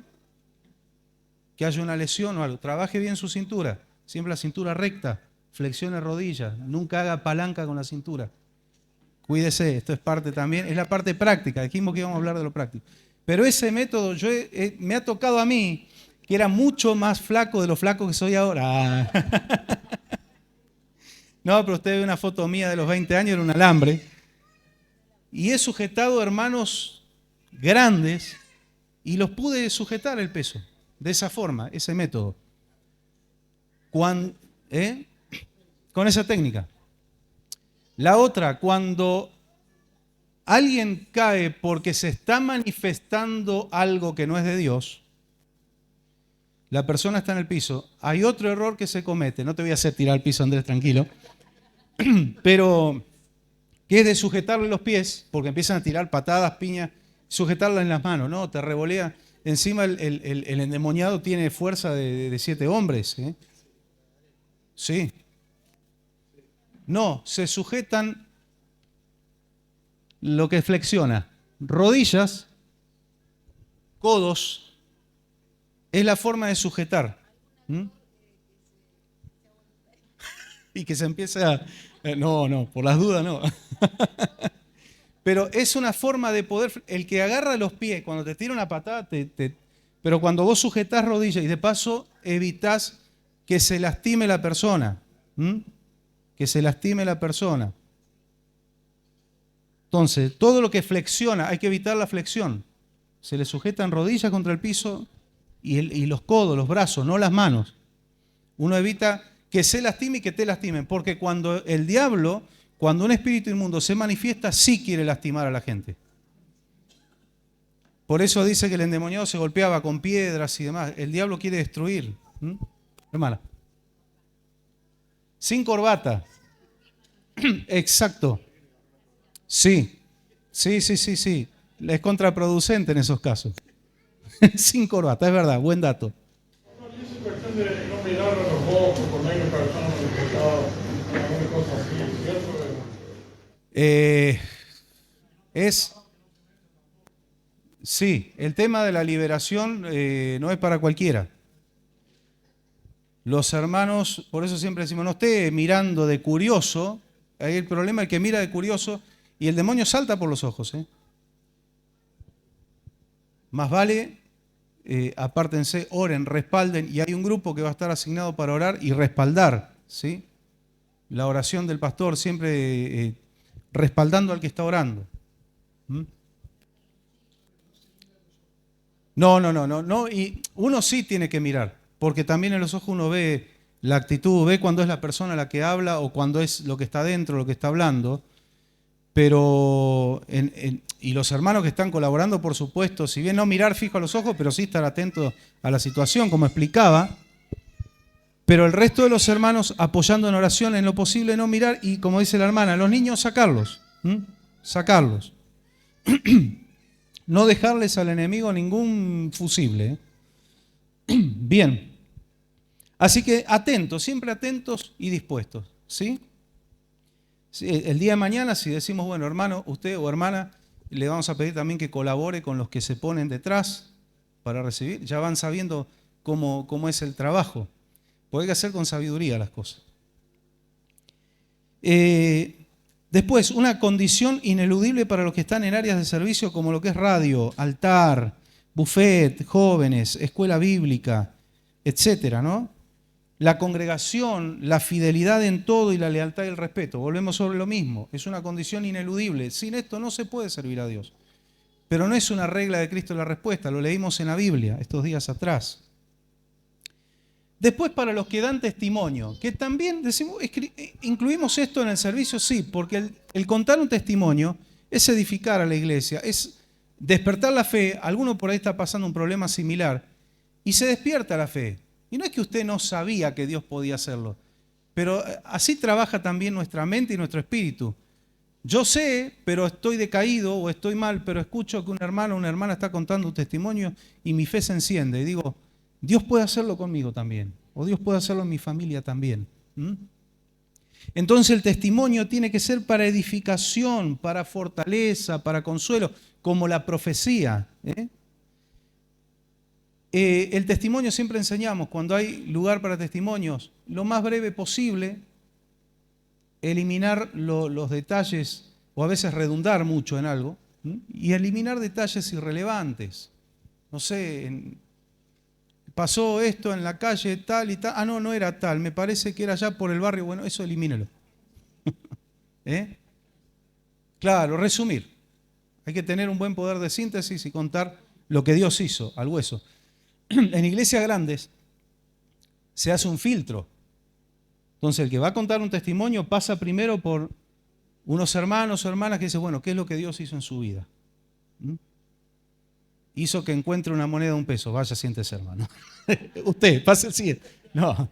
que haya una lesión o algo. Trabaje bien su cintura. Siempre la cintura recta. Flexione rodillas. Nunca haga palanca con la cintura. Cuídese, esto es parte también. Es la parte práctica. Dijimos que íbamos a hablar de lo práctico. Pero ese método me ha tocado a mí, que era mucho más flaco de lo flaco que soy ahora. No, pero usted ve una foto mía de los 20 años, era un alambre. Y he sujetado hermanos grandes y los pude sujetar el peso. De esa forma, ese método. Con esa técnica. La otra, cuando alguien cae porque se está manifestando algo que no es de Dios, la persona está en el piso. Hay otro error que se comete. No te voy a hacer tirar al piso, Andrés, tranquilo. Pero que es de sujetarle los pies, porque empiezan a tirar patadas, piñas, sujetarla en las manos, ¿no? Te revolea. Encima el endemoniado tiene fuerza de 7 hombres. Sí. No, se sujetan lo que flexiona. Rodillas, codos, es la forma de sujetar. y que se empiece a... No, por las dudas no. Pero es una forma de poder... El que agarra los pies, cuando te tira una patada, pero cuando vos sujetás rodillas y de paso evitás que se lastime la persona. Que se lastime la persona. Entonces, todo lo que flexiona, hay que evitar la flexión. Se le sujetan rodillas contra el piso y los codos, los brazos, no las manos. Uno evita que se lastime y que te lastimen, porque cuando el diablo, cuando un espíritu inmundo se manifiesta, sí quiere lastimar a la gente. Por eso dice que el endemoniado se golpeaba con piedras y demás. El diablo quiere destruir. Hermana. Sin corbata. Exacto. Sí. Es contraproducente en esos casos. Sin corbata, es verdad, buen dato. No, y esa cuestión de no mirar a los ojos cuando hay una persona manifestada, alguna cosa así, ¿cierto? Sí, el tema de la liberación no es para cualquiera. Los hermanos, por eso siempre decimos, no esté mirando de curioso. Ahí el problema es que mira de curioso y el demonio salta por los ojos. Más vale, apártense, oren, respalden, y hay un grupo que va a estar asignado para orar y respaldar, ¿sí? La oración del pastor siempre respaldando al que está orando. No, y uno sí tiene que mirar, porque también en los ojos uno ve la actitud, ve cuando es la persona la que habla o cuando es lo que está dentro, lo que está hablando. Pero, y los hermanos que están colaborando, por supuesto, si bien no mirar fijo a los ojos, pero sí estar atentos a la situación, como explicaba. Pero el resto de los hermanos apoyando en oración en lo posible, no mirar y, como dice la hermana, los niños sacarlos. Sacarlos. No dejarles al enemigo ningún fusible. Bien. Así que atentos, siempre atentos y dispuestos. ¿Sí? El día de mañana, si decimos, bueno, hermano, usted o hermana, le vamos a pedir también que colabore con los que se ponen detrás para recibir. Ya van sabiendo cómo es el trabajo. Porque hay que hacer con sabiduría las cosas. Después, una condición ineludible para los que están en áreas de servicio como lo que es radio, altar, buffet, jóvenes, escuela bíblica, etcétera, ¿no? La congregación, la fidelidad en todo y la lealtad y el respeto. Volvemos sobre lo mismo. Es una condición ineludible. Sin esto no se puede servir a Dios. Pero no es una regla de Cristo la respuesta. Lo leímos en la Biblia estos días atrás. Después, para los que dan testimonio, que también decimos, incluimos esto en el servicio, sí, porque el contar un testimonio es edificar a la iglesia, es despertar la fe. Alguno por ahí está pasando un problema similar y se despierta la fe. Y no es que usted no sabía que Dios podía hacerlo, pero así trabaja también nuestra mente y nuestro espíritu. Yo sé, pero estoy decaído o estoy mal, pero escucho que un hermano o una hermana está contando un testimonio y mi fe se enciende. Y digo, Dios puede hacerlo conmigo también, o Dios puede hacerlo en mi familia también. Entonces el testimonio tiene que ser para edificación, para fortaleza, para consuelo, como la profecía. El testimonio siempre enseñamos, cuando hay lugar para testimonios, lo más breve posible, eliminar los detalles, o a veces redundar mucho en algo, y eliminar detalles irrelevantes. No sé, pasó esto en la calle tal y tal, no era tal, me parece que era allá por el barrio, bueno, eso elimínelo. Claro, resumir. Hay que tener un buen poder de síntesis y contar lo que Dios hizo al hueso. En iglesias grandes se hace un filtro. Entonces el que va a contar un testimonio pasa primero por unos hermanos o hermanas que dicen, bueno, ¿qué es lo que Dios hizo en su vida? Hizo que encuentre una moneda de $1. Vaya, siéntese, hermano. Usted, pase el siguiente. No.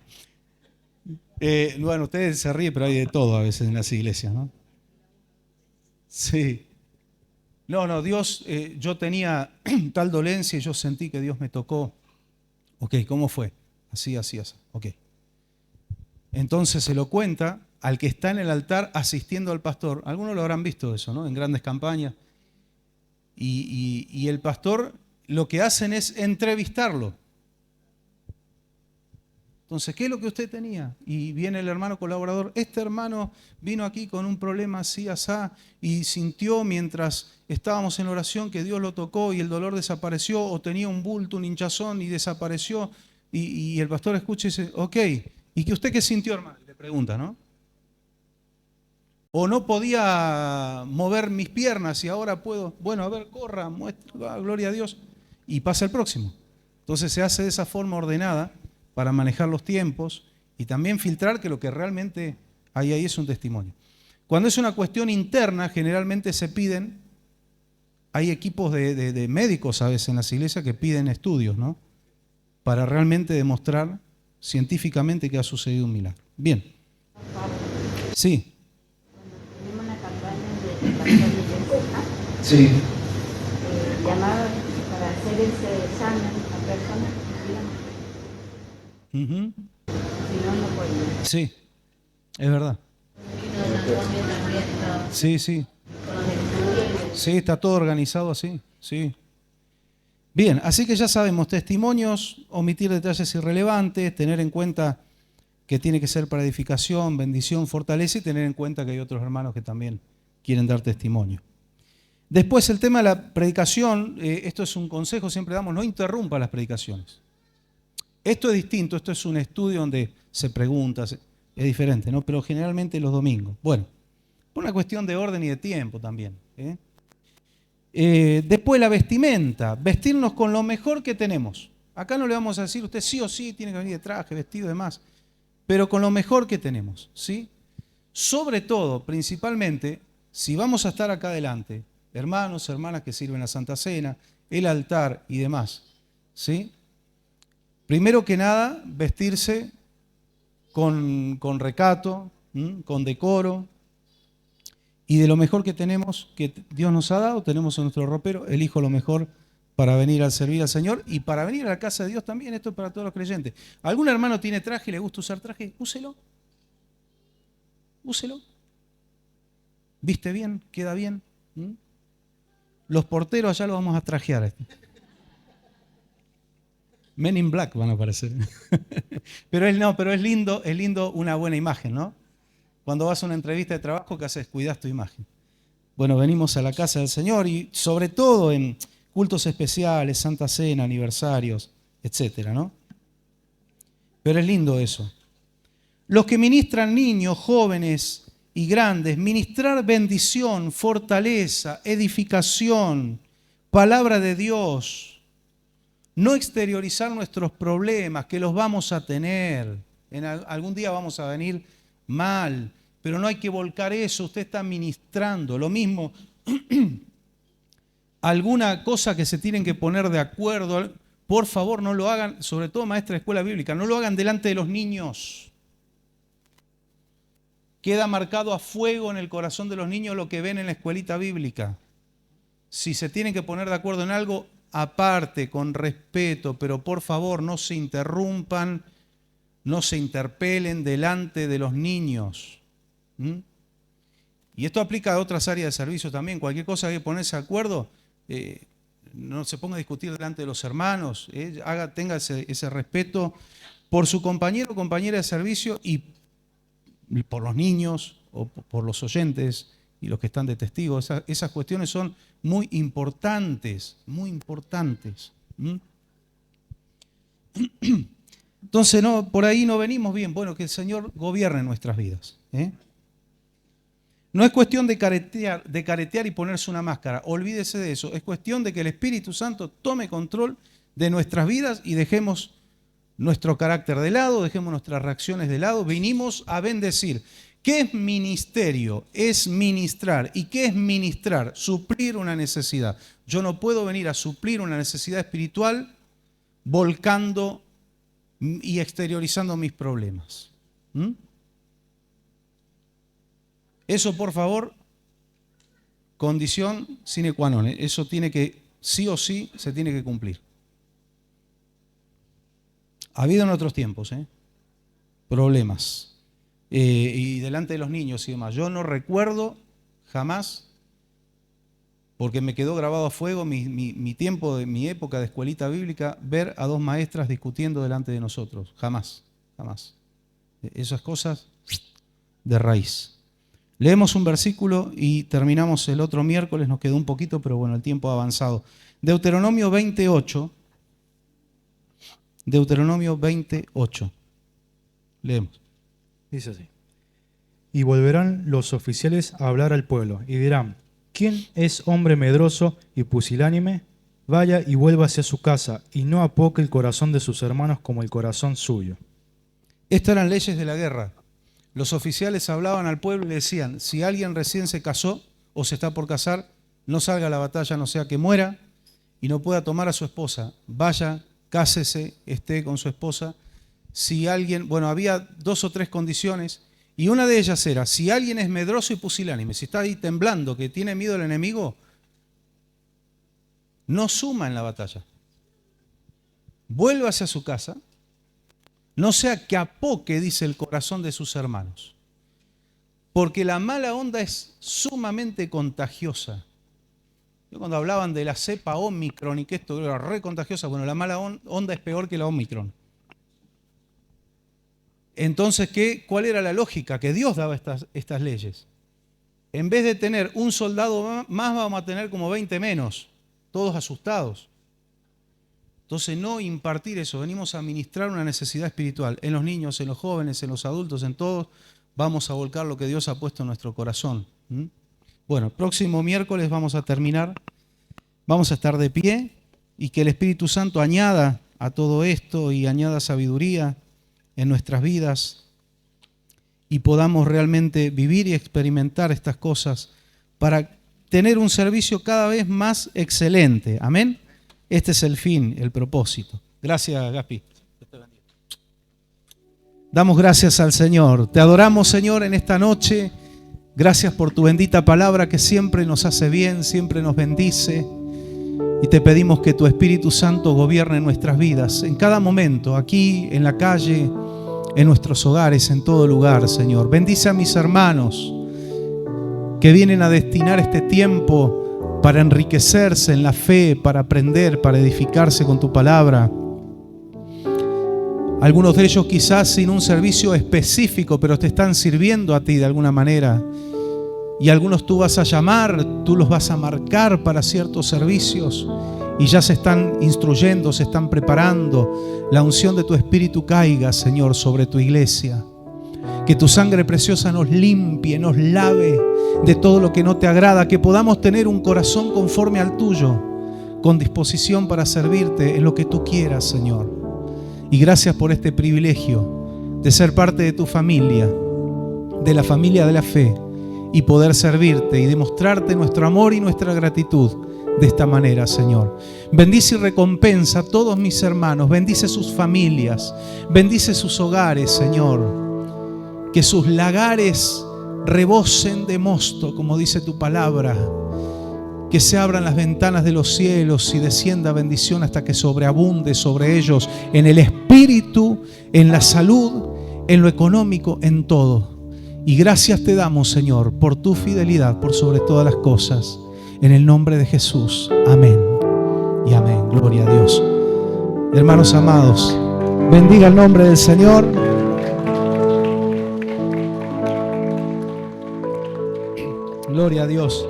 Bueno, ustedes se ríen, pero hay de todo a veces en las iglesias, ¿no? Sí. No, Dios, yo tenía tal dolencia y yo sentí que Dios me tocó. Ok, ¿cómo fue? Así. Ok. Entonces se lo cuenta al que está en el altar asistiendo al pastor. Algunos lo habrán visto eso, ¿no? En grandes campañas. Y el pastor lo que hacen es entrevistarlo. Entonces, ¿qué es lo que usted tenía? Y viene el hermano colaborador, este hermano vino aquí con un problema así, asá, y sintió mientras estábamos en oración que Dios lo tocó y el dolor desapareció, o tenía un bulto, un hinchazón y desapareció, y el pastor escucha y dice, ok, ¿y que usted qué sintió, hermano? Le pregunta, ¿no? O no podía mover mis piernas y ahora puedo, bueno, a ver, corra, muestra, gloria a Dios, y pasa el próximo. Entonces se hace de esa forma ordenada para manejar los tiempos y también filtrar que lo que realmente hay ahí es un testimonio. Cuando es una cuestión interna, generalmente se piden, hay equipos de médicos a veces en las iglesias que piden estudios, ¿no? Para realmente demostrar científicamente que ha sucedido un milagro. Bien. Sí. Tenemos una campaña de pastor de Sí. llamaba para hacer ese examen a personas que quieran, si no, no podían. Sí, es verdad. Sí, sí. Sí, está todo organizado así. Sí. Bien, así que ya sabemos, testimonios, omitir detalles irrelevantes, tener en cuenta que tiene que ser para edificación, bendición, fortaleza y tener en cuenta que hay otros hermanos que también quieren dar testimonio. Después el tema de la predicación, esto es un consejo, siempre damos, no interrumpa las predicaciones. Esto es distinto, esto es un estudio donde se pregunta, es diferente, ¿no? Pero generalmente los domingos. Bueno, por una cuestión de orden y de tiempo también. Después la vestimenta, vestirnos con lo mejor que tenemos. Acá no le vamos a decir, usted sí o sí tiene que venir de traje, vestido y demás, pero con lo mejor que tenemos, ¿sí? Sobre todo, principalmente, si vamos a estar acá adelante, hermanos, hermanas que sirven la Santa Cena, el altar y demás, ¿sí? Primero que nada, vestirse con recato, con decoro, y de lo mejor que tenemos, que Dios nos ha dado, tenemos en nuestro ropero, elijo lo mejor para venir a servir al Señor y para venir a la casa de Dios también, esto es para todos los creyentes. ¿Algún hermano tiene traje y le gusta usar traje? Úselo. Úselo. ¿Viste bien? ¿Queda bien? Los porteros allá los vamos a trajear. Men in Black van a aparecer. Pero es lindo una buena imagen, ¿no? Cuando vas a una entrevista de trabajo, ¿qué haces? Cuidas tu imagen. Bueno, venimos a la casa del Señor y sobre todo en cultos especiales, Santa Cena, aniversarios, etcétera, ¿no? Pero es lindo eso. Los que ministran niños, jóvenes y grandes, ministrar bendición, fortaleza, edificación, palabra de Dios. No exteriorizar nuestros problemas, que los vamos a tener. Algún día vamos a venir mal, pero no hay que volcar eso. Usted está ministrando. Lo mismo, alguna cosa que se tienen que poner de acuerdo, por favor no lo hagan, sobre todo maestra de escuela bíblica, no lo hagan delante de los niños. Queda marcado a fuego en el corazón de los niños lo que ven en la escuelita bíblica. Si se tienen que poner de acuerdo en algo, aparte, con respeto, pero por favor no se interrumpan, no se interpelen delante de los niños. Y esto aplica a otras áreas de servicio también. Cualquier cosa que ponerse de acuerdo, no se ponga a discutir delante de los hermanos. Tenga ese respeto por su compañero o compañera de servicio y por los niños o por los oyentes y los que están de testigos. Esas cuestiones son muy importantes, muy importantes. Entonces, no, por ahí no venimos bien. Bueno, que el Señor gobierne nuestras vidas. No es cuestión de caretear y ponerse una máscara. Olvídese de eso. Es cuestión de que el Espíritu Santo tome control de nuestras vidas y dejemos nuestro carácter de lado, dejemos nuestras reacciones de lado. Vinimos a bendecir. ¿Qué es ministerio? Es ministrar. ¿Y qué es ministrar? Suplir una necesidad. Yo no puedo venir a suplir una necesidad espiritual volcando y exteriorizando mis problemas. Eso, por favor, condición sine qua non. Eso tiene que, sí o sí, se tiene que cumplir. Ha habido en otros tiempos, problemas. Y delante de los niños y demás. Yo no recuerdo jamás, porque me quedó grabado a fuego mi tiempo, mi época de escuelita bíblica, ver a dos maestras discutiendo delante de nosotros. Jamás. jamás. Esas cosas de raíz. Leemos un versículo y terminamos el otro miércoles, nos quedó un poquito, pero bueno, el tiempo ha avanzado. Deuteronomio 28. Deuteronomio 28. Leemos. Dice así. Y volverán los oficiales a hablar al pueblo y dirán, ¿quién es hombre medroso y pusilánime? Vaya y vuelva hacia su casa y no apoque el corazón de sus hermanos como el corazón suyo. Estas eran leyes de la guerra. Los oficiales hablaban al pueblo y le decían, si alguien recién se casó o se está por casar, no salga a la batalla, no sea que muera y no pueda tomar a su esposa. Vaya, cásese, esté con su esposa. Si alguien, bueno, había 2 o 3 condiciones y una de ellas era, si alguien es medroso y pusilánime, si está ahí temblando, que tiene miedo al enemigo, no suma en la batalla. Vuelva hacia su casa, no sea que apoque, dice, el corazón de sus hermanos. Porque la mala onda es sumamente contagiosa. Yo cuando hablaban de la cepa Omicron y que esto era re contagiosa, bueno, la mala onda es peor que la Omicron. Entonces, ¿cuál era la lógica? Que Dios daba estas leyes. En vez de tener un soldado más, vamos a tener como 20 menos, todos asustados. Entonces, no impartir eso, venimos a ministrar una necesidad espiritual en los niños, en los jóvenes, en los adultos, en todos. Vamos a volcar lo que Dios ha puesto en nuestro corazón. Bueno, próximo miércoles vamos a terminar. Vamos a estar de pie y que el Espíritu Santo añada a todo esto y añada sabiduría en nuestras vidas y podamos realmente vivir y experimentar estas cosas para tener un servicio cada vez más excelente. Amén. Este es el fin, el propósito. Gracias, Gaspi. Damos gracias al Señor. Te adoramos, Señor, en esta noche. Gracias por tu bendita palabra que siempre nos hace bien, siempre nos bendice. Y te pedimos que tu Espíritu Santo gobierne nuestras vidas en cada momento, aquí, en la calle, en nuestros hogares, en todo lugar, Señor. Bendice a mis hermanos que vienen a destinar este tiempo para enriquecerse en la fe, para aprender, para edificarse con tu palabra. Algunos de ellos quizás sin un servicio específico, pero te están sirviendo a ti de alguna manera. Y algunos tú vas a llamar, tú los vas a marcar para ciertos servicios y ya se están instruyendo, se están preparando. La unción de tu Espíritu caiga, Señor, sobre tu iglesia. Que tu sangre preciosa nos limpie, nos lave de todo lo que no te agrada, que podamos tener un corazón conforme al tuyo, con disposición para servirte en lo que tú quieras, Señor. Y gracias por este privilegio de ser parte de tu familia, de la familia de la fe, y poder servirte y demostrarte nuestro amor y nuestra gratitud de esta manera, Señor. Bendice y recompensa a todos mis hermanos, bendice sus familias, bendice sus hogares, Señor. Que sus lagares rebosen de mosto, como dice tu palabra. Que se abran las ventanas de los cielos y descienda bendición hasta que sobreabunde sobre ellos en el espíritu, en la salud, en lo económico, en todo. Y gracias te damos, Señor, por tu fidelidad, por sobre todas las cosas. En el nombre de Jesús. Amén y amén. Gloria a Dios. Hermanos amados, bendiga el nombre del Señor. Gloria a Dios.